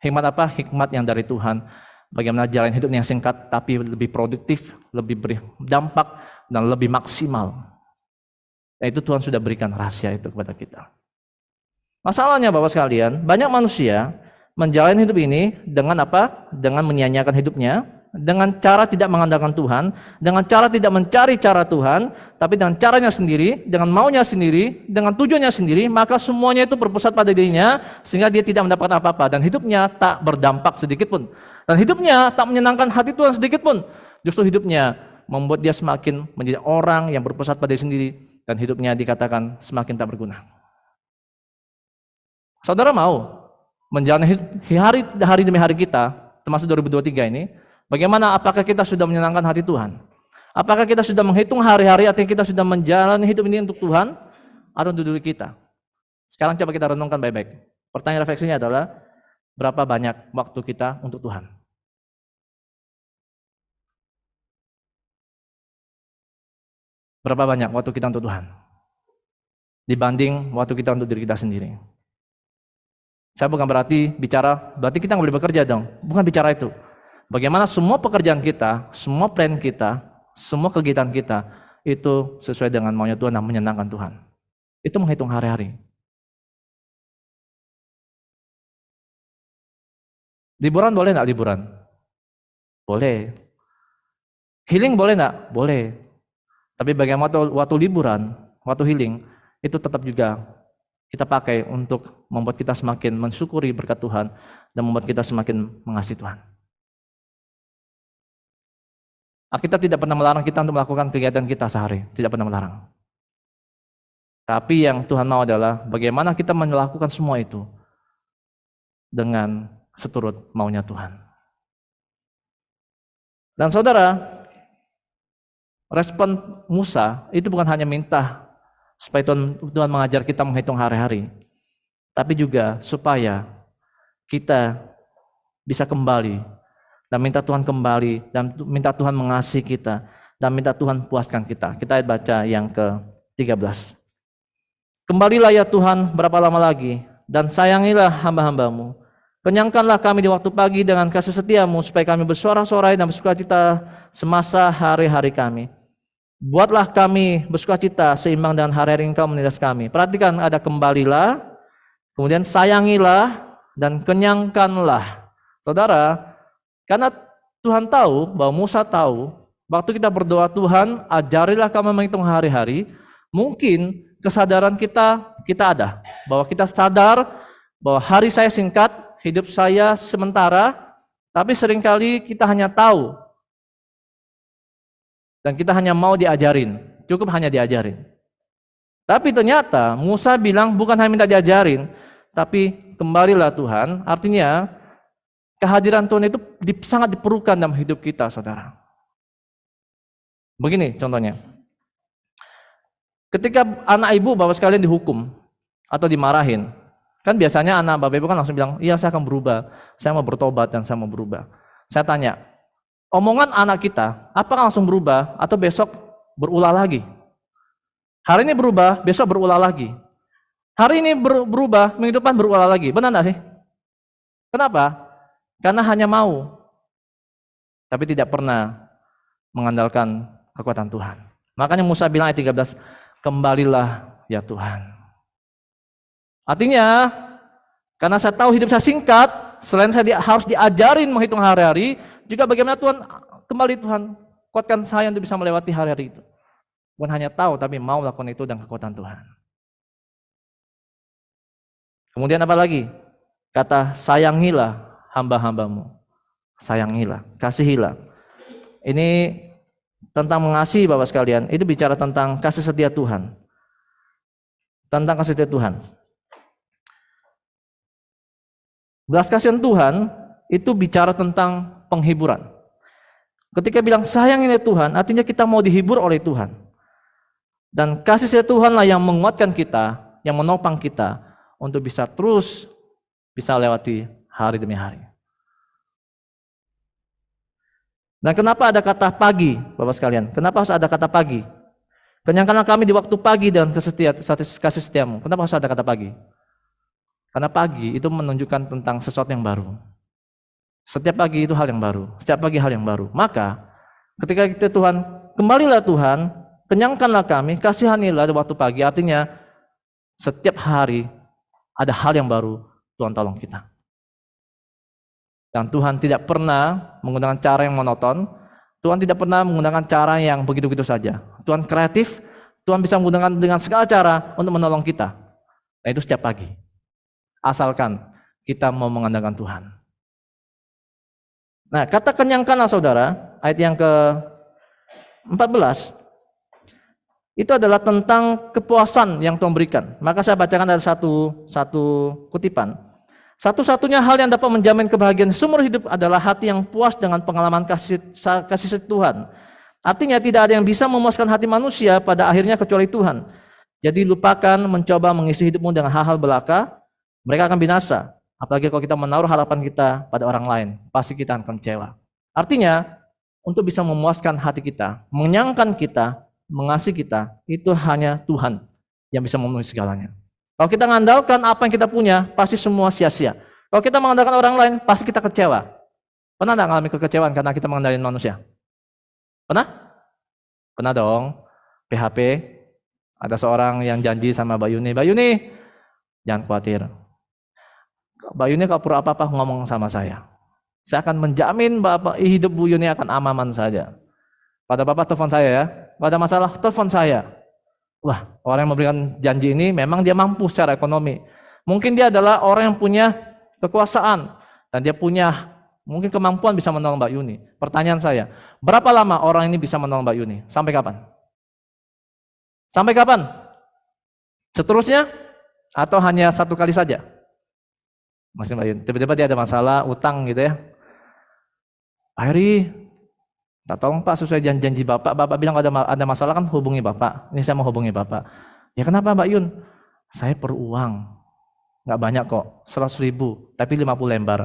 Hikmat apa? Hikmat yang dari Tuhan. Bagaimana jalan hidup yang singkat tapi lebih produktif, lebih berdampak, dan lebih maksimal. Dan itu Tuhan sudah berikan rahasia itu kepada kita. Masalahnya Bapak sekalian, banyak manusia menjalani hidup ini dengan apa? Dengan menyia-nyiakan hidupnya, dengan cara tidak mengandalkan Tuhan, dengan cara tidak mencari cara Tuhan, tapi dengan caranya sendiri, dengan maunya sendiri, dengan tujuannya sendiri, maka semuanya itu berpusat pada dirinya, sehingga dia tidak mendapatkan apa-apa, dan hidupnya tak berdampak sedikit pun. Dan hidupnya tak menyenangkan hati Tuhan sedikit pun. Justru hidupnya membuat dia semakin menjadi orang yang berpusat pada diri sendiri, dan hidupnya dikatakan semakin tak berguna. Saudara mau menjalani hari demi hari kita, termasuk 2023 ini, bagaimana? Apakah kita sudah menyenangkan hati Tuhan? Apakah kita sudah menghitung hari-hari, artinya kita sudah menjalani hidup ini untuk Tuhan atau untuk diri kita? Sekarang coba kita renungkan baik-baik. Pertanyaan refleksinya adalah, berapa banyak waktu kita untuk Tuhan? Berapa banyak waktu kita untuk Tuhan dibanding waktu kita untuk diri kita sendiri? Saya bukan berarti kita nggak boleh bekerja dong. Bukan bicara itu. Bagaimana semua pekerjaan kita, semua plan kita, semua kegiatan kita itu sesuai dengan maunya Tuhan dan menyenangkan Tuhan. Itu menghitung hari-hari. Liburan boleh nggak liburan? Boleh. Healing boleh nggak? Boleh. Tapi bagaimana waktu liburan, waktu healing, itu tetap juga kita pakai untuk membuat kita semakin mensyukuri berkat Tuhan dan membuat kita semakin mengasihi Tuhan. Alkitab tidak pernah melarang kita untuk melakukan kegiatan kita sehari, tidak pernah melarang. Tapi yang Tuhan mau adalah bagaimana kita melakukan semua itu dengan seturut maunya Tuhan. Dan saudara, respon Musa itu bukan hanya minta supaya Tuhan mengajar kita menghitung hari-hari, tapi juga supaya kita bisa kembali dan minta Tuhan kembali dan minta Tuhan mengasihi kita dan minta Tuhan puaskan kita. Kita baca yang ke-13. Kembalilah ya Tuhan, berapa lama lagi, dan sayangilah hamba-hambamu. Kenyangkanlah kami di waktu pagi dengan kasih setiamu, supaya kami bersorak-sorai dan bersukacita semasa hari-hari kami. Buatlah kami bersukacita seimbang dengan hari-hari Engkau menindas kami. Perhatikan, ada kembalilah, kemudian sayangilah, dan kenyangkanlah. Saudara, karena Tuhan tahu, bahwa Musa tahu, waktu kita berdoa, Tuhan ajarilah kami menghitung hari-hari, mungkin kesadaran kita ada, bahwa kita sadar bahwa hari saya singkat, hidup saya sementara, tapi seringkali kita hanya tahu, dan kita hanya mau diajarin, cukup hanya diajarin. Tapi ternyata Musa bilang bukan hanya minta diajarin, tapi kembalilah Tuhan, artinya kehadiran Tuhan itu sangat diperlukan dalam hidup kita, saudara. Begini contohnya, ketika anak ibu bapak sekalian dihukum atau dimarahin, kan biasanya anak bapak ibu kan langsung bilang, iya saya akan berubah, saya mau bertobat dan saya mau berubah. Saya tanya, omongan anak kita, apakah langsung berubah atau besok berulah lagi? Hari ini berubah, besok berulah lagi. Hari ini berubah, minggu depan berulah lagi. Benar enggak sih? Kenapa? Karena hanya mau, tapi tidak pernah mengandalkan kekuatan Tuhan. Makanya Musa bilang ayat 13, kembalilah ya Tuhan. Artinya, karena saya tahu hidup saya singkat, selain saya harus diajarin menghitung hari-hari, juga bagaimana Tuhan, kembali Tuhan, kuatkan saya untuk bisa melewati hari-hari itu. Bukan hanya tahu, tapi mau melakukan itu dengan kekuatan Tuhan. Kemudian apa lagi? Kata sayangilah hamba-hambamu. Sayangilah, kasihilah. Ini tentang mengasihi Bapak sekalian, itu bicara tentang kasih setia Tuhan. Tentang kasih setia Tuhan. Belas kasihan Tuhan itu bicara tentang penghiburan. Ketika bilang sayangilah Tuhan, artinya kita mau dihibur oleh Tuhan. Dan kasih setia Tuhanlah yang menguatkan kita, yang menopang kita untuk bisa terus bisa lewati hari demi hari. Dan kenapa ada kata pagi, Bapak sekalian? Kenapa harus ada kata pagi? Kenyangkanlah kami di waktu pagi dan kasih setiamu. Kenapa harus ada kata pagi? Karena pagi itu menunjukkan tentang sesuatu yang baru. Setiap pagi itu hal yang baru. Setiap pagi hal yang baru. Maka ketika kita Tuhan, kembalilah Tuhan, kenyangkanlah kami, kasihanilah di waktu pagi. Artinya setiap hari ada hal yang baru, Tuhan tolong kita. Dan Tuhan tidak pernah menggunakan cara yang monoton. Tuhan tidak pernah menggunakan cara yang begitu-begitu saja. Tuhan kreatif, Tuhan bisa menggunakan dengan segala cara untuk menolong kita. Nah itu setiap pagi. Asalkan kita mau mengandalkan Tuhan. Nah kata kenyangkanlah saudara, ayat yang ke-14, itu adalah tentang kepuasan yang Tuhan berikan. Maka saya bacakan ada satu kutipan. Satu-satunya hal yang dapat menjamin kebahagiaan seumur hidup adalah hati yang puas dengan pengalaman kasih Tuhan. Artinya tidak ada yang bisa memuaskan hati manusia pada akhirnya kecuali Tuhan. Jadi lupakan mencoba mengisi hidupmu dengan hal-hal belaka, mereka akan binasa. Apalagi kalau kita menaruh harapan kita pada orang lain, pasti kita akan kecewa. Artinya, untuk bisa memuaskan hati kita, mengenyangkan kita, mengasihi kita, itu hanya Tuhan yang bisa memenuhi segalanya. Kalau kita mengandalkan apa yang kita punya, pasti semua sia-sia. Kalau kita mengandalkan orang lain, pasti kita kecewa. Pernah tidak mengalami kekecewaan karena kita mengandalkan manusia? Pernah? Pernah dong. PHP, ada seorang yang janji sama Mbak Yuni, jangan khawatir. Mbak Yuni kalau perlu apa-apa ngomong sama saya akan menjamin hidup Bu Yuni akan aman saja. Pada Bapak telepon saya ya, pada masalah telepon saya. Wah, orang yang memberikan janji ini memang dia mampu secara ekonomi. Mungkin dia adalah orang yang punya kekuasaan dan dia punya mungkin kemampuan bisa menolong Mbak Yuni. Pertanyaan saya, berapa lama orang ini bisa menolong Mbak Yuni? Sampai kapan? Sampai kapan? Seterusnya? Atau hanya satu kali saja? Masih Mbak Yuni, tiba-tiba dia ada masalah utang gitu ya. Pak Heri, tolong Pak sesuai janji Bapak. Bapak bilang ada masalah kan hubungi Bapak. Ini saya mau hubungi Bapak. Ya kenapa Mbak Yun? Saya perlu uang. Nggak banyak kok, 100.000, tapi 50 lembar.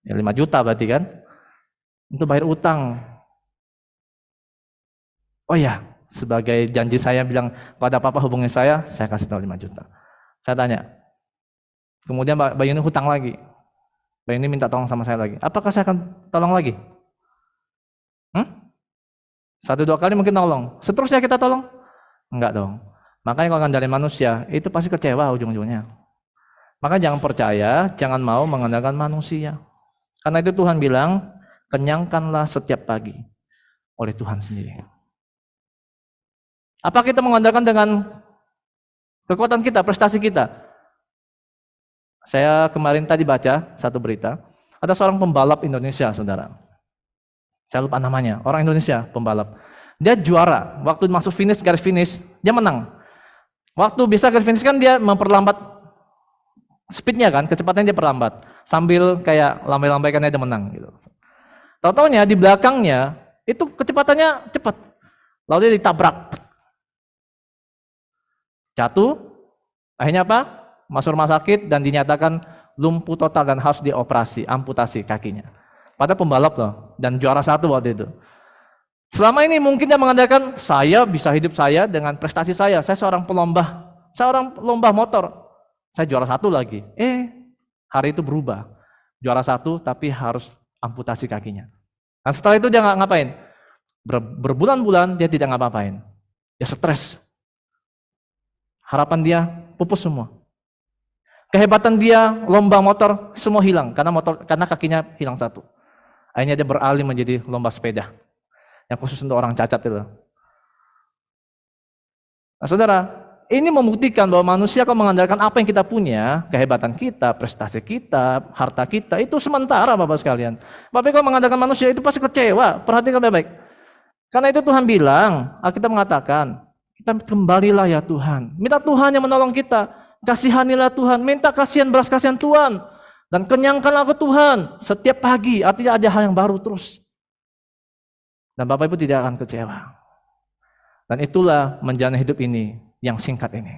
Ya 5 juta berarti kan? Untuk bayar utang. Oh ya, sebagai janji saya bilang, kalau ada apa-apa hubungi saya kasih tahu 5 juta. Saya tanya. Kemudian Mbak Yuni hutang lagi. Mbak Yuni minta tolong sama saya lagi. Apakah saya akan tolong lagi? 1-2 kali mungkin tolong. Seterusnya kita tolong? Enggak dong. Makanya kalau ngandalin manusia, itu pasti kecewa ujung-ujungnya. Maka jangan percaya, jangan mau mengandalkan manusia. Karena itu Tuhan bilang, kenyangkanlah setiap pagi oleh Tuhan sendiri. Apa kita mengandalkan dengan kekuatan kita, prestasi kita? Saya kemarin tadi baca satu berita, ada seorang pembalap Indonesia, saudara. Saya lupa namanya, orang Indonesia, pembalap. Dia juara, waktu masuk garis finish, dia menang. Waktu bisa garis finish kan dia memperlambat speednya kan, kecepatannya dia perlambat. Sambil kayak lambai-lambaikannya dia menang gitu. Tahu-taunya di belakangnya, itu kecepatannya cepat. Lalu dia ditabrak. Jatuh, akhirnya apa? Masuk rumah sakit dan dinyatakan lumpuh total dan harus dioperasi, amputasi kakinya. Pada pembalap loh, dan juara 1 waktu itu. Selama ini mungkin dia mengandalkan, saya bisa hidup saya dengan prestasi saya seorang pelomba, seorang lomba motor, saya juara 1 lagi. Hari itu berubah, juara 1 tapi harus amputasi kakinya. Dan setelah itu dia nggak ngapain? Berbulan-bulan dia tidak ngapa-ngapain, dia stres. Harapan dia pupus semua. Kehebatan dia lomba motor semua hilang karena kakinya hilang 1. Akhirnya dia beralih menjadi lomba sepeda yang khusus untuk orang cacat itu. Nah, saudara, ini membuktikan bahwa manusia kalau mengandalkan apa yang kita punya, kehebatan kita, prestasi kita, harta kita, itu sementara Bapak sekalian. Bapak kalau mengandalkan manusia itu pasti kecewa. Perhatikan baik-baik. Karena itu Tuhan bilang, Alkitab mengatakan, kita kembalilah ya Tuhan. Minta Tuhan yang menolong kita. Kasihanilah Tuhan, minta kasihan, belas kasihan Tuhan. Dan kenyangkanlah ke Tuhan setiap pagi, artinya ada hal yang baru terus. Dan Bapak Ibu tidak akan kecewa. Dan itulah menjalani hidup ini yang singkat ini.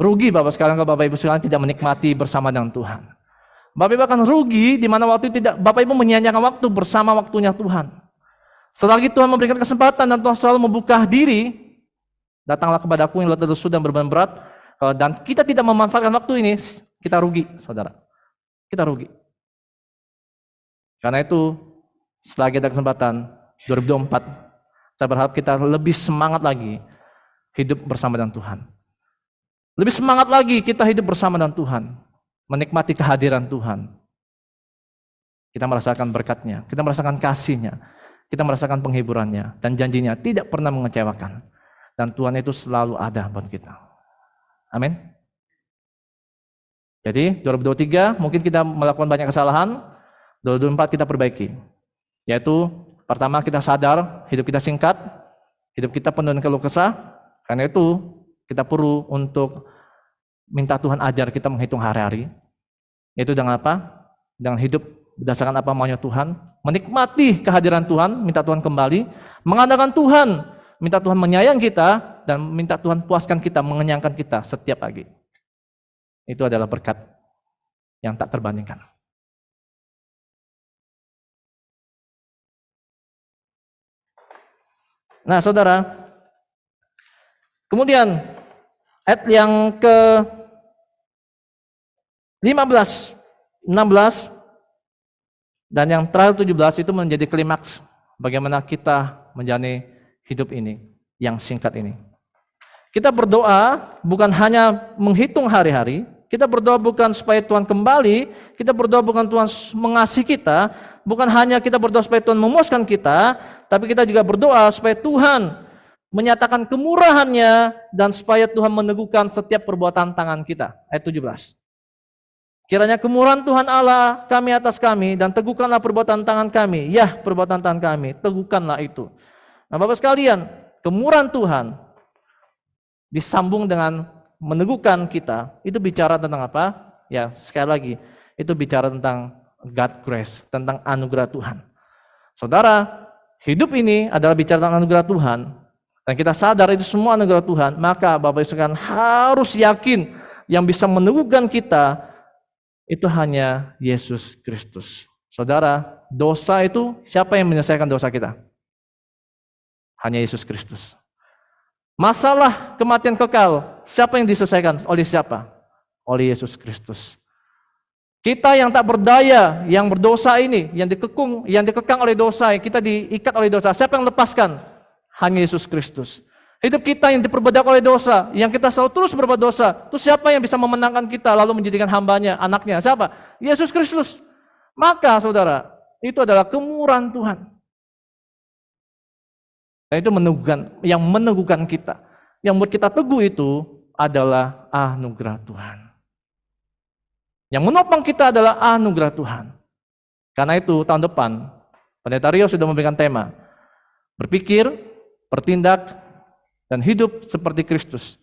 Rugi Bapak sekalian kalau Bapak Ibu sekalian tidak menikmati bersama dengan Tuhan. Bapak Ibu akan rugi di mana waktu tidak Bapak Ibu menyia-nyiakan waktu bersama waktunya Tuhan. Selagi Tuhan memberikan kesempatan dan Tuhan selalu membuka diri, datanglah kepadaku yang letih lesu dan beban berat. Dan kita tidak memanfaatkan waktu ini, kita rugi, saudara. Kita rugi. Karena itu, selagi ada kesempatan, 2024, saya berharap kita lebih semangat lagi hidup bersama dengan Tuhan. Lebih semangat lagi kita hidup bersama dengan Tuhan, menikmati kehadiran Tuhan. Kita merasakan berkat-Nya, kita merasakan kasih-Nya, kita merasakan penghiburannya, dan janjinya tidak pernah mengecewakan. Dan Tuhan itu selalu ada buat kita. Amin. Jadi 2023 mungkin kita melakukan banyak kesalahan, 2024 kita perbaiki. Yaitu pertama kita sadar hidup kita singkat, hidup kita penuh dengan keluh kesah. Karena itu kita perlu untuk minta Tuhan ajar kita menghitung hari-hari. Yaitu dengan apa? Dengan hidup berdasarkan apa maunya Tuhan, menikmati kehadiran Tuhan, minta Tuhan kembali, mengandalkan Tuhan, minta Tuhan menyayang kita, dan minta Tuhan puaskan kita, mengenyangkan kita setiap pagi. Itu adalah berkat yang tak terbandingkan. Nah, saudara, kemudian ayat yang ke-15, 16, dan yang terakhir 17 itu menjadi klimaks bagaimana kita menjalani hidup ini yang singkat ini. Kita berdoa bukan hanya menghitung hari-hari, kita berdoa bukan supaya Tuhan kembali, kita berdoa bukan Tuhan mengasihi kita, bukan hanya kita berdoa supaya Tuhan memuaskan kita, tapi kita juga berdoa supaya Tuhan menyatakan kemurahan-Nya dan supaya Tuhan meneguhkan setiap perbuatan tangan kita. Ayat 17. Kiranya kemurahan Tuhan Allah kami atas kami dan teguhkanlah perbuatan tangan kami. Ya, perbuatan tangan kami, teguhkanlah itu. Nah, Bapak sekalian, kemurahan Tuhan disambung dengan meneguhkan kita, itu bicara tentang apa? Ya, sekali lagi, itu bicara tentang God grace, tentang anugerah Tuhan. Saudara, hidup ini adalah bicara tentang anugerah Tuhan, dan kita sadar itu semua anugerah Tuhan, maka Bapak Ibu sekalian harus yakin yang bisa meneguhkan kita itu hanya Yesus Kristus. Saudara, dosa itu siapa yang menyelesaikan dosa kita? Hanya Yesus Kristus. Masalah kematian kekal, siapa yang diselesaikan? Oleh siapa? Oleh Yesus Kristus. Kita yang tak berdaya, yang berdosa ini, yang dikekang oleh dosa, kita diikat oleh dosa, siapa yang lepaskan? Hanya Yesus Kristus. Hidup kita yang diperbudak oleh dosa, yang kita selalu terus berbuat dosa, itu siapa yang bisa memenangkan kita lalu menjadikan hambanya, anaknya? Siapa? Yesus Kristus. Maka saudara, itu adalah kemurahan Tuhan. Dan itu yang meneguhkan kita. Yang membuat kita teguh itu adalah anugerah Tuhan. Yang menopang kita adalah anugerah Tuhan. Karena itu tahun depan, Pendeta Rio sudah memberikan tema, berpikir, bertindak, dan hidup seperti Kristus.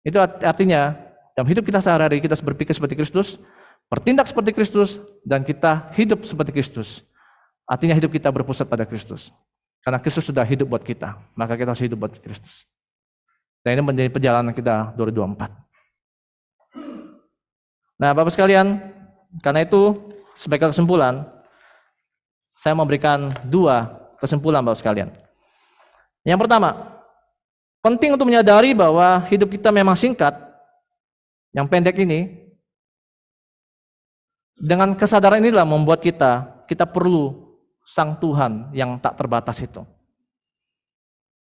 Itu artinya, dalam hidup kita sehari-hari kita harus berpikir seperti Kristus, bertindak seperti Kristus, dan kita hidup seperti Kristus. Artinya hidup kita berpusat pada Kristus. Karena Kristus sudah hidup buat kita, maka kita harus hidup buat Kristus. Dan ini menjadi perjalanan kita 2024. Nah, Bapak sekalian, karena itu sebagai kesimpulan, saya memberikan 2 kesimpulan Bapak sekalian. Yang pertama, penting untuk menyadari bahwa hidup kita memang singkat, yang pendek ini. Dengan kesadaran inilah membuat kita perlu Sang Tuhan yang tak terbatas itu.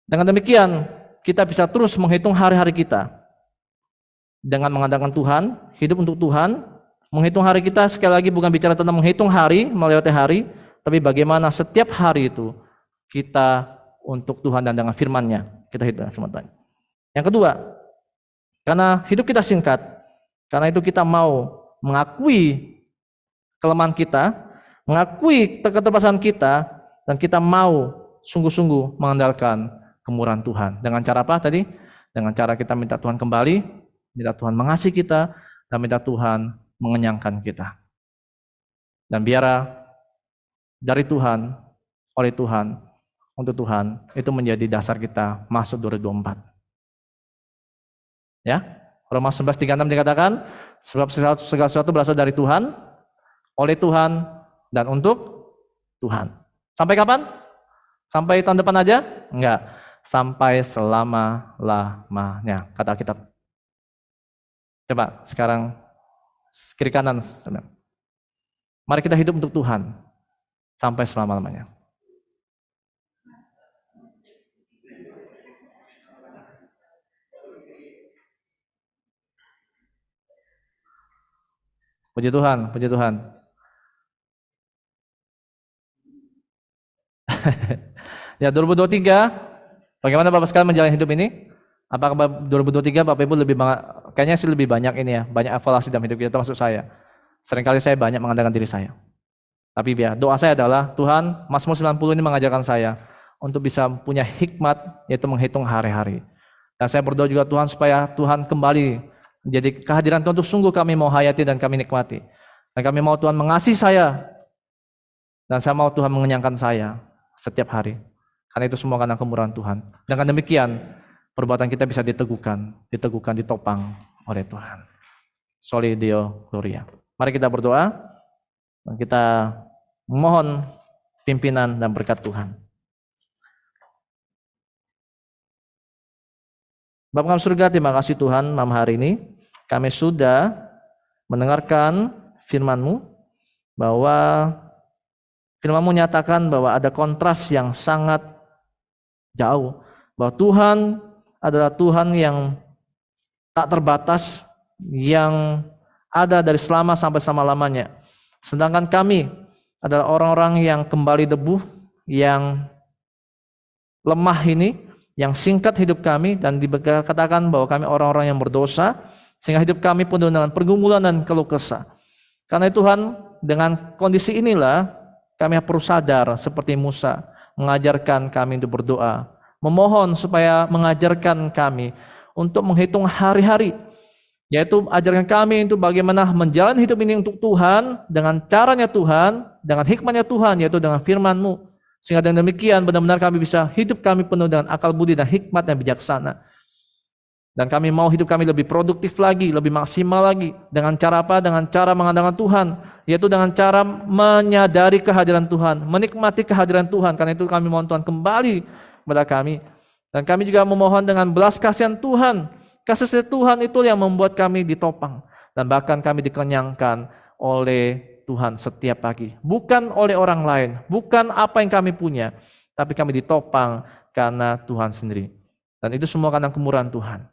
Dengan demikian, kita bisa terus menghitung hari-hari kita. Dengan mengandalkan Tuhan, hidup untuk Tuhan, menghitung hari kita sekali lagi bukan bicara tentang menghitung hari, melewati hari, tapi bagaimana setiap hari itu kita untuk Tuhan dan dengan firman-Nya. Kita hidup firman Tuhan. Yang kedua, karena hidup kita singkat, karena itu kita mau mengakui kelemahan kita, mengakui keterbatasan kita, dan kita mau sungguh-sungguh mengandalkan kemurahan Tuhan. Dengan cara apa tadi? Dengan cara kita minta Tuhan kembali, minta Tuhan mengasihi kita, dan minta Tuhan mengenyangkan kita. Dan biar dari Tuhan, oleh Tuhan, untuk Tuhan, itu menjadi dasar kita masuk 2024. Ya, Roma 11:36 dikatakan, sebab segala sesuatu berasal dari Tuhan, oleh Tuhan, dan untuk Tuhan. Sampai kapan? Sampai tahun depan aja? Enggak. Sampai selama-lamanya, kata Alkitab. Coba sekarang kiri kanan. Mari kita hidup untuk Tuhan sampai selama-lamanya. Puji Tuhan, puji Tuhan. Ya, 2023, bagaimana Bapak sekalian menjalani hidup ini? Apakah 2023 Bapak Ibu lebih banyak, kayaknya sih lebih banyak ini ya, banyak evaluasi dalam hidup kita, termasuk saya. Seringkali saya banyak mengandalkan diri saya. Tapi ya, doa saya adalah, Tuhan, Mazmur 90 ini mengajarkan saya untuk bisa punya hikmat, yaitu menghitung hari-hari. Dan saya berdoa juga Tuhan supaya Tuhan kembali menjadi kehadiran Tuhan untuk sungguh kami mau hayati dan kami nikmati. Dan kami mau Tuhan mengasihi saya, dan saya mau Tuhan mengenyangkan saya setiap hari. Karena itu semua karena kemurahan Tuhan. Dengan demikian, perbuatan kita bisa diteguhkan, ditopang oleh Tuhan. Soli Deo Gloria. Mari kita berdoa, dan kita mohon pimpinan dan berkat Tuhan. Bapa kami surga, terima kasih Tuhan malam hari ini. Kami sudah mendengarkan firman-Mu, bahwa firman-Mu nyatakan bahwa ada kontras yang sangat jauh, bahwa Tuhan adalah Tuhan yang tak terbatas, yang ada dari selama sampai selama-lamanya. Sedangkan kami adalah orang-orang yang kembali debu, yang lemah ini, yang singkat hidup kami, dan dikatakan bahwa kami orang-orang yang berdosa, sehingga hidup kami penuh dengan pergumulan dan keluh kesah. Karena Tuhan, dengan kondisi inilah kami perlu sadar seperti Musa mengajarkan kami untuk berdoa, memohon supaya mengajarkan kami untuk menghitung hari-hari, yaitu ajarkan kami untuk bagaimana menjalani hidup ini untuk Tuhan, dengan caranya Tuhan, dengan hikmatnya Tuhan, yaitu dengan firman-Mu, sehingga dengan demikian benar-benar kami bisa hidup kami penuh dengan akal budi dan hikmat yang bijaksana. Dan kami mau hidup kami lebih produktif lagi, lebih maksimal lagi. Dengan cara apa? Dengan cara mengandalkan Tuhan, yaitu dengan cara menyadari kehadiran Tuhan, menikmati kehadiran Tuhan. Karena itu kami mohon Tuhan kembali kepada kami. Dan kami juga memohon dengan belas kasihan Tuhan. Kasih sayang Tuhan itu yang membuat kami ditopang. Dan bahkan kami dikenyangkan oleh Tuhan setiap pagi. Bukan oleh orang lain, bukan apa yang kami punya, tapi kami ditopang karena Tuhan sendiri. Dan itu semua karena kemurahan Tuhan.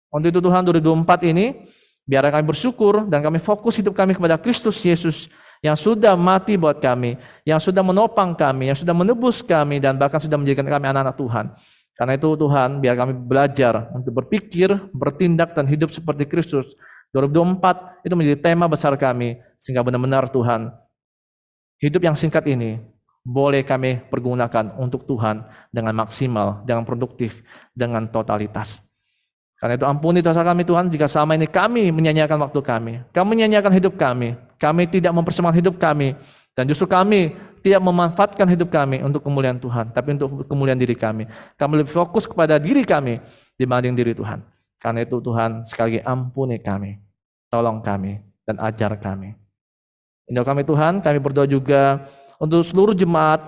Untuk itu Tuhan, 2024 ini biar kami bersyukur dan kami fokus hidup kami kepada Kristus Yesus yang sudah mati buat kami, yang sudah menopang kami, yang sudah menebus kami, dan bahkan sudah menjadikan kami anak-anak Tuhan. Karena itu Tuhan, biar kami belajar untuk berpikir, bertindak, dan hidup seperti Kristus. 2024 itu menjadi tema besar kami, sehingga benar-benar Tuhan, hidup yang singkat ini boleh kami pergunakan untuk Tuhan dengan maksimal, dengan produktif, dengan totalitas. Karena itu ampuni dosa kami Tuhan, jika selama ini kami menyanyiakan waktu kami menyanyiakan hidup kami tidak mempersembahkan hidup kami, dan justru kami tidak memanfaatkan hidup kami untuk kemuliaan Tuhan, tapi untuk kemuliaan diri kami. Kami lebih fokus kepada diri kami dibanding diri Tuhan. Karena itu Tuhan, sekali lagi ampuni kami, tolong kami, dan ajar kami. Ini kami Tuhan, kami berdoa juga untuk seluruh jemaat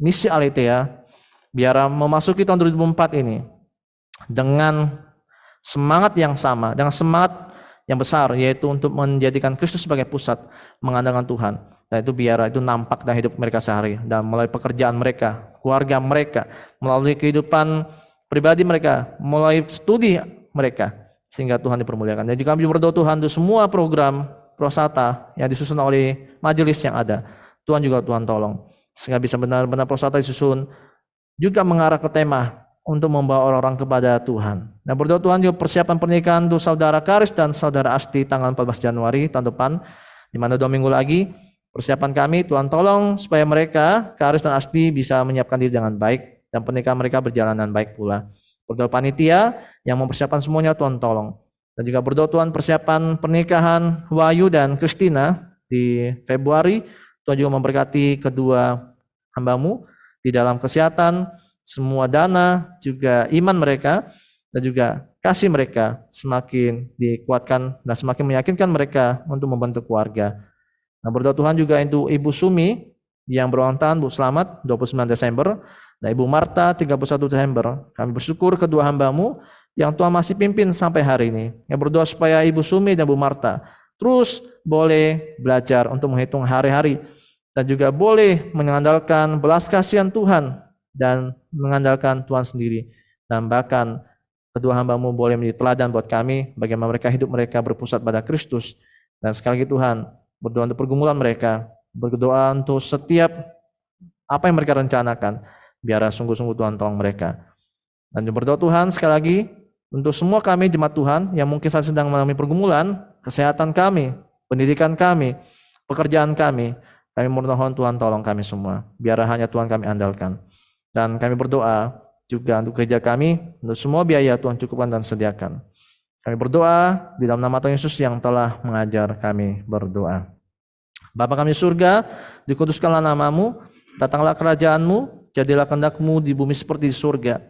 misi Aletheia, biar memasuki tahun 2004 ini dengan semangat yang sama, dengan semangat yang besar, yaitu untuk menjadikan Kristus sebagai pusat, mengandalkan Tuhan. Dan itu biar itu nampak dalam hidup mereka sehari, dan melalui pekerjaan mereka, keluarga mereka, melalui kehidupan pribadi mereka, melalui studi mereka, sehingga Tuhan dipermuliakan. Dan juga kami berdoa Tuhan untuk semua program Prosata yang disusun oleh majelis yang ada, Tuhan juga Tuhan tolong, sehingga bisa benar-benar Prosata disusun juga mengarah ke tema untuk membawa orang-orang kepada Tuhan. Nah, berdoa Tuhan juga persiapan pernikahan untuk saudara Karis dan saudara Asti tanggal 14 Januari tahun depan, di mana 2 minggu lagi. Persiapan kami, Tuhan tolong supaya mereka, Karis dan Asti, bisa menyiapkan diri dengan baik, dan pernikahan mereka berjalan dengan baik pula. Berdoa panitia yang mempersiapkan semuanya, Tuhan tolong. Dan juga berdoa Tuhan persiapan pernikahan Wahyu dan Christina di Februari, Tuhan juga memberkati kedua hamba-Mu di dalam kesehatan, semua dana, juga iman mereka, dan juga kasih mereka semakin dikuatkan dan semakin meyakinkan mereka untuk membentuk keluarga. Nah, berdoa Tuhan juga untuk Ibu Sumi Yang berulang tahun Bu Selamat 29 Desember dan Ibu Marta 31 Desember. Kami bersyukur kedua hamba-Mu yang Tuhan masih pimpin sampai hari ini. Yang berdoa supaya Ibu Sumi dan Bu Marta terus boleh belajar untuk menghitung hari-hari dan juga boleh mengandalkan belas kasihan Tuhan dan mengandalkan Tuhan sendiri. Dan bahkan kedua hamba-Mu boleh menjadi teladan buat kami bagaimana mereka hidup mereka berpusat pada Kristus. Dan sekali lagi Tuhan, berdoa untuk pergumulan mereka, berdoa untuk setiap apa yang mereka rencanakan, biar sungguh-sungguh Tuhan tolong mereka. Dan berdoa Tuhan sekali lagi untuk semua kami jemaat Tuhan yang mungkin saat sedang mengalami pergumulan, kesehatan kami, pendidikan kami, pekerjaan kami mohon Tuhan tolong kami semua, biar hanya Tuhan kami andalkan. Dan kami berdoa juga untuk gereja kami, untuk semua biaya Tuhan cukupkan dan sediakan. Kami berdoa di dalam nama Tuhan Yesus yang telah mengajar kami berdoa. Bapa kami di surga, dikuduskanlah nama-Mu, datanglah kerajaan-Mu, jadilah kehendak-Mu di bumi seperti di surga.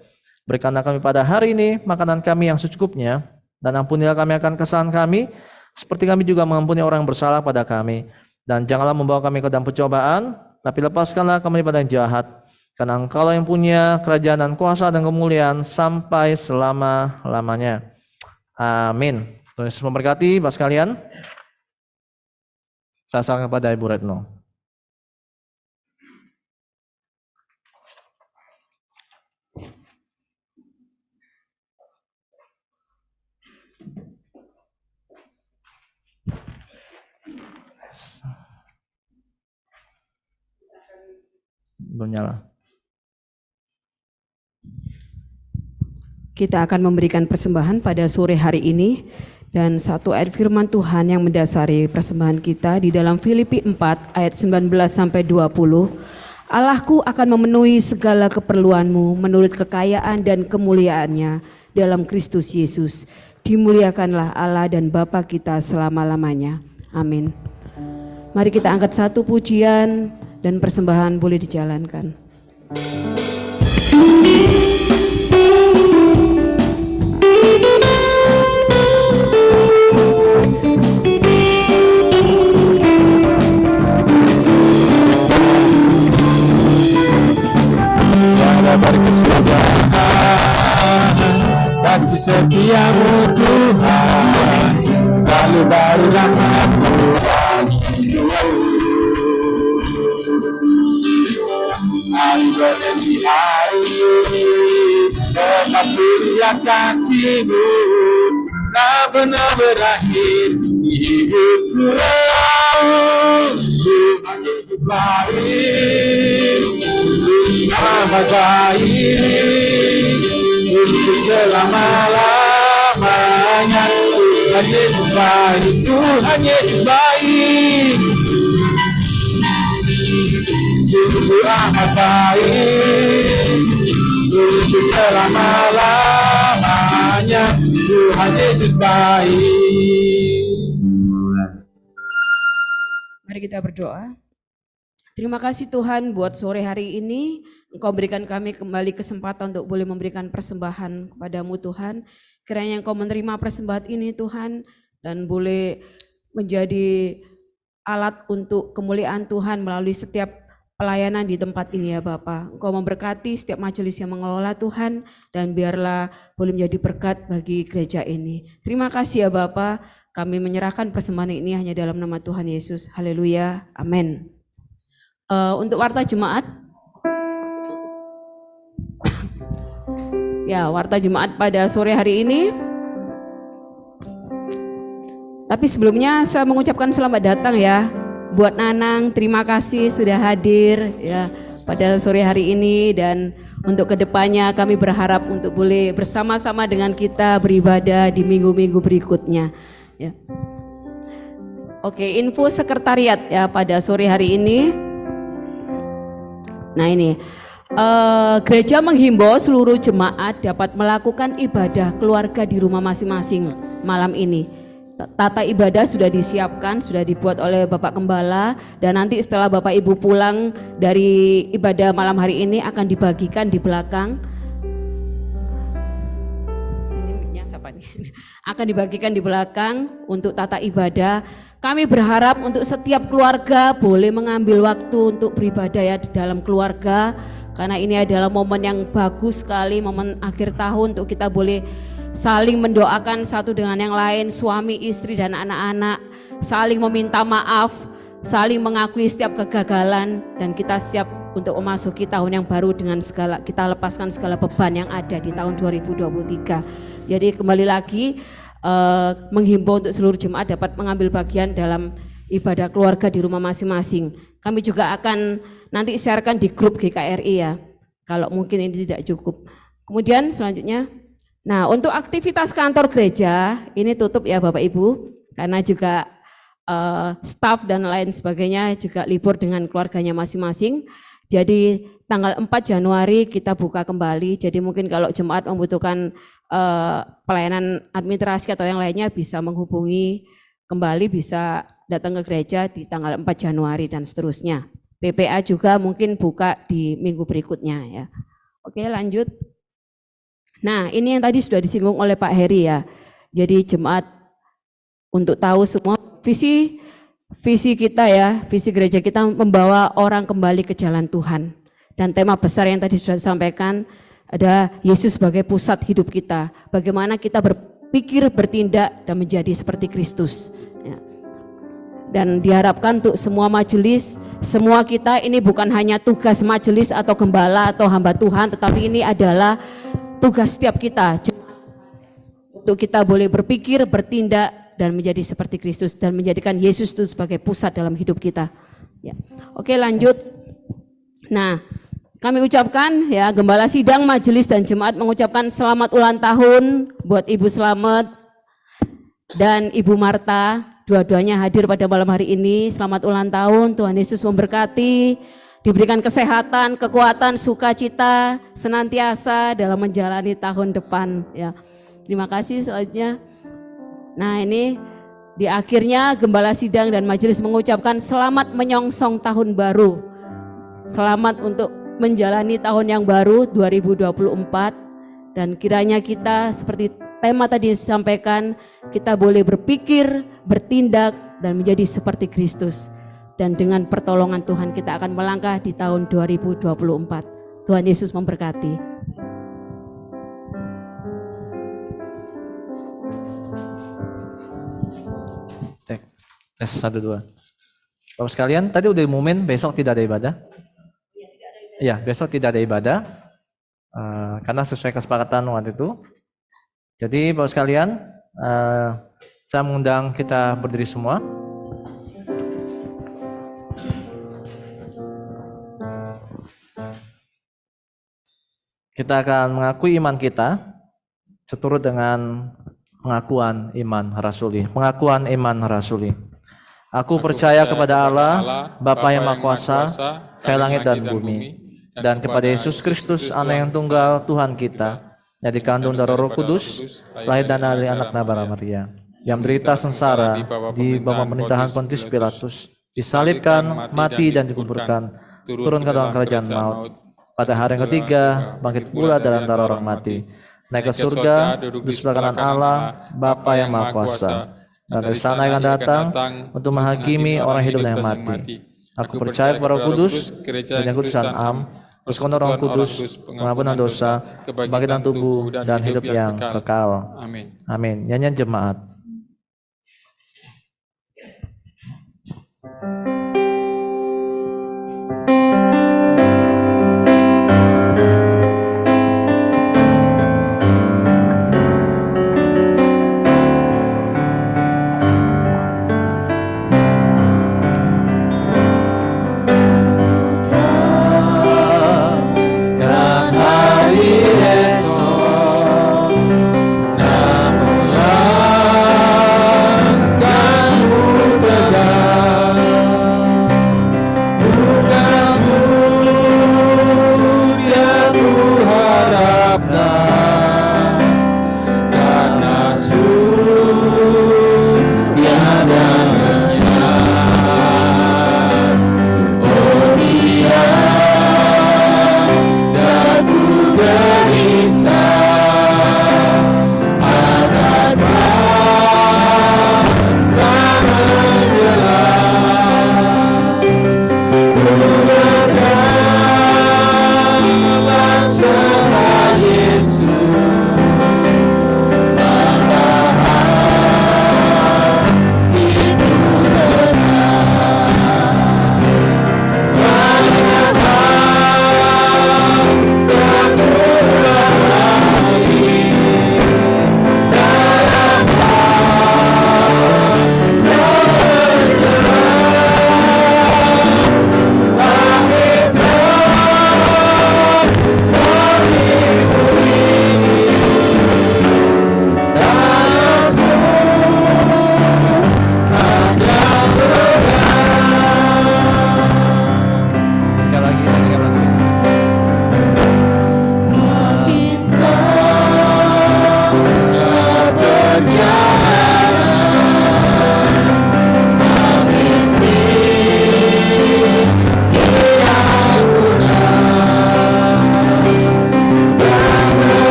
Berikanlah kami pada hari ini makanan kami yang secukupnya, dan ampunilah kami akan kesalahan kami, seperti kami juga mengampuni orang yang bersalah pada kami. Dan janganlah membawa kami ke dalam pencobaan, tapi lepaskanlah kami pada yang jahat. Karena Engkau yang punya kerajaan dan kuasa dan kemuliaan sampai selama-lamanya. Amin. Tuhan Yesus memberkati Bapak sekalian. Saya serahkan kepada Ibu Retno. Belum nyala. Kita akan memberikan persembahan pada sore hari ini, dan satu ayat firman Tuhan yang mendasari persembahan kita di dalam Filipi 4 ayat 19 sampai 20. Allahku akan memenuhi segala keperluanmu menurut kekayaan dan kemuliaannya dalam Kristus Yesus. Dimuliakanlah Allah dan Bapa kita selama-lamanya. Amin. Mari kita angkat satu pujian dan persembahan boleh dijalankan. Kasih setiamu Tuhan, selalu baru rahmat-Mu hari demi hari, tetap berikan kasih-Mu, tak pernah berakhir di hidupku. Tuhan itu baik, amat baik, untuk selama-lamanya. Tuhan Yesus baik, Tuhan Yesus baik, sungguh amat baik, untuk selama-lamanya. Tuhan Yesus baik. Mari kita berdoa. Terima kasih Tuhan buat sore hari ini. Engkau berikan kami kembali kesempatan untuk boleh memberikan persembahan kepada-Mu Tuhan. Kiranya Engkau menerima persembahan ini Tuhan, dan boleh menjadi alat untuk kemuliaan Tuhan melalui setiap pelayanan di tempat ini ya Bapa. Engkau memberkati setiap majelis yang mengelola Tuhan, dan biarlah boleh menjadi berkat bagi gereja ini. Terima kasih ya Bapa. Kami menyerahkan persembahan ini hanya dalam nama Tuhan Yesus. Haleluya. Amin. Untuk warta jemaat, ya warta jemaat pada sore hari ini. Tapi sebelumnya saya mengucapkan selamat datang ya buat Nanang. Terima kasih sudah hadir ya pada sore hari ini, dan untuk kedepannya kami berharap untuk boleh bersama-sama dengan kita beribadah di minggu-minggu berikutnya ya. Oke, info sekretariat ya pada sore hari ini. Nah ini gereja menghimbau seluruh jemaat dapat melakukan ibadah keluarga di rumah masing-masing malam ini. Tata ibadah sudah disiapkan, sudah dibuat oleh Bapak Gembala, dan nanti setelah Bapak Ibu pulang dari ibadah malam hari ini akan dibagikan di belakang. Ini mic-nya siapa nih? akan dibagikan di belakang untuk tata ibadah. Kami berharap untuk setiap keluarga boleh mengambil waktu untuk beribadah ya di dalam keluarga, karena ini adalah momen yang bagus sekali, momen akhir tahun untuk kita boleh saling mendoakan satu dengan yang lain, suami, istri, dan anak-anak, saling meminta maaf, saling mengakui setiap kegagalan, dan kita siap untuk memasuki tahun yang baru dengan segala, kita lepaskan segala beban yang ada di tahun 2023. Jadi kembali lagi menghimbau untuk seluruh jemaat dapat mengambil bagian dalam ibadah keluarga di rumah masing-masing. Kami juga akan nanti sharekan di grup GKRI ya, kalau mungkin ini tidak cukup. Kemudian selanjutnya, nah untuk aktivitas kantor gereja ini tutup ya Bapak Ibu, karena juga staf dan lain sebagainya juga libur dengan keluarganya masing-masing. Jadi tanggal 4 Januari kita buka kembali, jadi mungkin kalau jemaat membutuhkan pelayanan administrasi atau yang lainnya bisa menghubungi kembali, bisa datang ke gereja di tanggal 4 Januari dan seterusnya. PPA juga mungkin buka di minggu berikutnya ya. Oke lanjut. Nah ini yang tadi sudah disinggung oleh Pak Heri ya, jadi jemaat untuk tahu semua visi kita ya, visi gereja kita membawa orang kembali ke jalan Tuhan. Dan tema besar yang tadi sudah disampaikan adalah Yesus sebagai pusat hidup kita. Bagaimana kita berpikir, bertindak, dan menjadi seperti Kristus. Ya. Dan diharapkan untuk semua majelis, semua kita ini bukan hanya tugas majelis atau gembala atau hamba Tuhan, tetapi ini adalah tugas setiap kita. Untuk kita boleh berpikir, bertindak, dan menjadi seperti Kristus, dan menjadikan Yesus itu sebagai pusat dalam hidup kita. Ya. Oke lanjut. Nah kami ucapkan ya Gembala Sidang, Majelis, dan Jemaat mengucapkan selamat ulang tahun buat Ibu Slamet dan Ibu Marta, dua-duanya hadir pada malam hari ini. Selamat ulang tahun, Tuhan Yesus memberkati, diberikan kesehatan, kekuatan, sukacita senantiasa dalam menjalani tahun depan ya. Terima kasih. Selanjutnya, nah ini di akhirnya Gembala Sidang dan Majelis mengucapkan selamat menyongsong tahun baru, selamat untuk menjalani tahun yang baru 2024, dan kiranya kita seperti tema tadi disampaikan, kita boleh berpikir, bertindak, dan menjadi seperti Kristus, dan dengan pertolongan Tuhan kita akan melangkah di tahun 2024. Tuhan Yesus memberkati. Tes 1, 2. Bapak sekalian, tadi udah diumumin besok tidak ada ibadah? Iya, besok tidak ada ibadah karena sesuai kesepakatan waktu itu. Jadi Bapak sekalian, saya mengundang kita berdiri semua. Kita akan mengakui iman kita seturut dengan pengakuan iman rasuli. Pengakuan iman rasuli. Aku percaya kepada Allah, Bapa yang Maha Kuasa, Kaya langit dan bumi, dan kepada Yesus Kristus, Anak yang tunggal Tuhan kita, yang dikandung dari Roh Kudus, lahir dan dari anak Nabara Maria, yang menderita sengsara di bawah pemerintahan Pontius Pilatus, disalibkan, mati dan dikuburkan, turun ke dalam kerajaan maut, pada hari yang ketiga bangkit pula dari antara orang mati, naik ke surga, duduk di sebelah kanan Allah, Bapa yang Maha Kuasa, dan dari sana akan datang untuk menghakimi orang hidup dan yang mati. Aku percaya kepada Roh Kudus, dan kudusan Am, persekutuan Roh Kudus, pengampunan dosa, kebangkitan tubuh, dan hidup yang kekal. Amin. Amin. Nyanyian jemaat. Namulah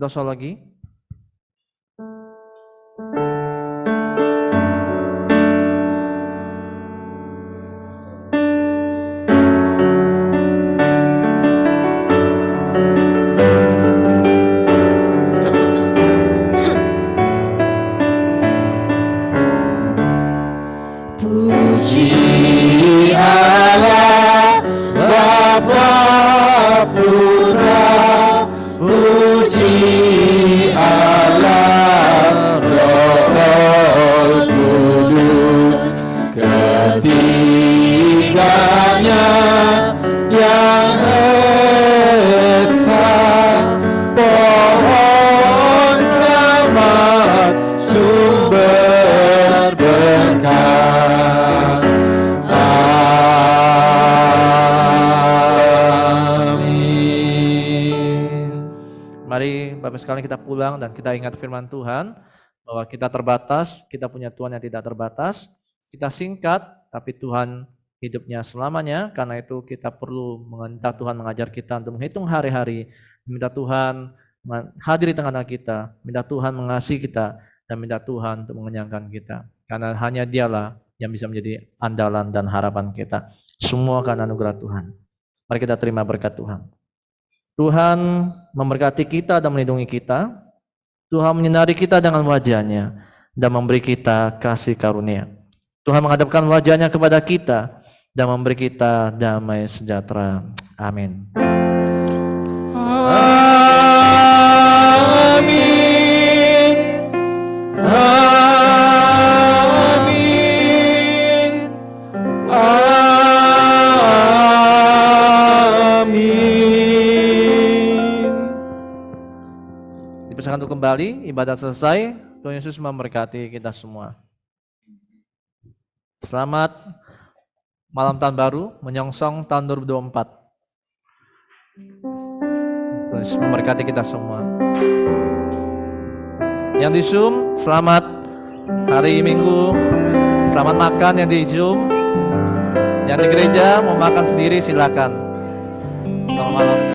berdosa lagi. Puji Allah Bapa Putra, puji Allah Roh Kudus, ketiganya yang esa, pohon selamat, sumber berkah. Mari Bapak sekalian kita pulang dan kita ingat firman Tuhan bahwa kita terbatas, kita punya Tuhan yang tidak terbatas. Kita singkat, tapi Tuhan hidupnya selamanya. Karena itu kita perlu meminta Tuhan mengajar kita untuk menghitung hari-hari, minta Tuhan hadir di tengah-tengah kita, minta Tuhan mengasihi kita, dan minta Tuhan untuk mengenyangkan kita. Karena hanya Dialah yang bisa menjadi andalan dan harapan kita. Semua karena anugerah Tuhan. Mari kita terima berkat Tuhan. Tuhan memberkati kita dan melindungi kita. Tuhan menyinari kita dengan wajah-Nya dan memberi kita kasih karunia. Tuhan menghadapkan wajah-Nya kepada kita dan memberi kita damai sejahtera. Amin. Amin. Amin. Amin. Dipersilakan untuk kembali, ibadah selesai. Tuhan Yesus memberkati kita semua. Selamat malam tahun baru, menyongsong tahun 2024. Tuhan Yesus memberkati kita semua. Yang di Zoom, selamat hari Minggu. Selamat makan yang di Zoom. Yang di gereja mau makan sendiri silakan. Selamat malam.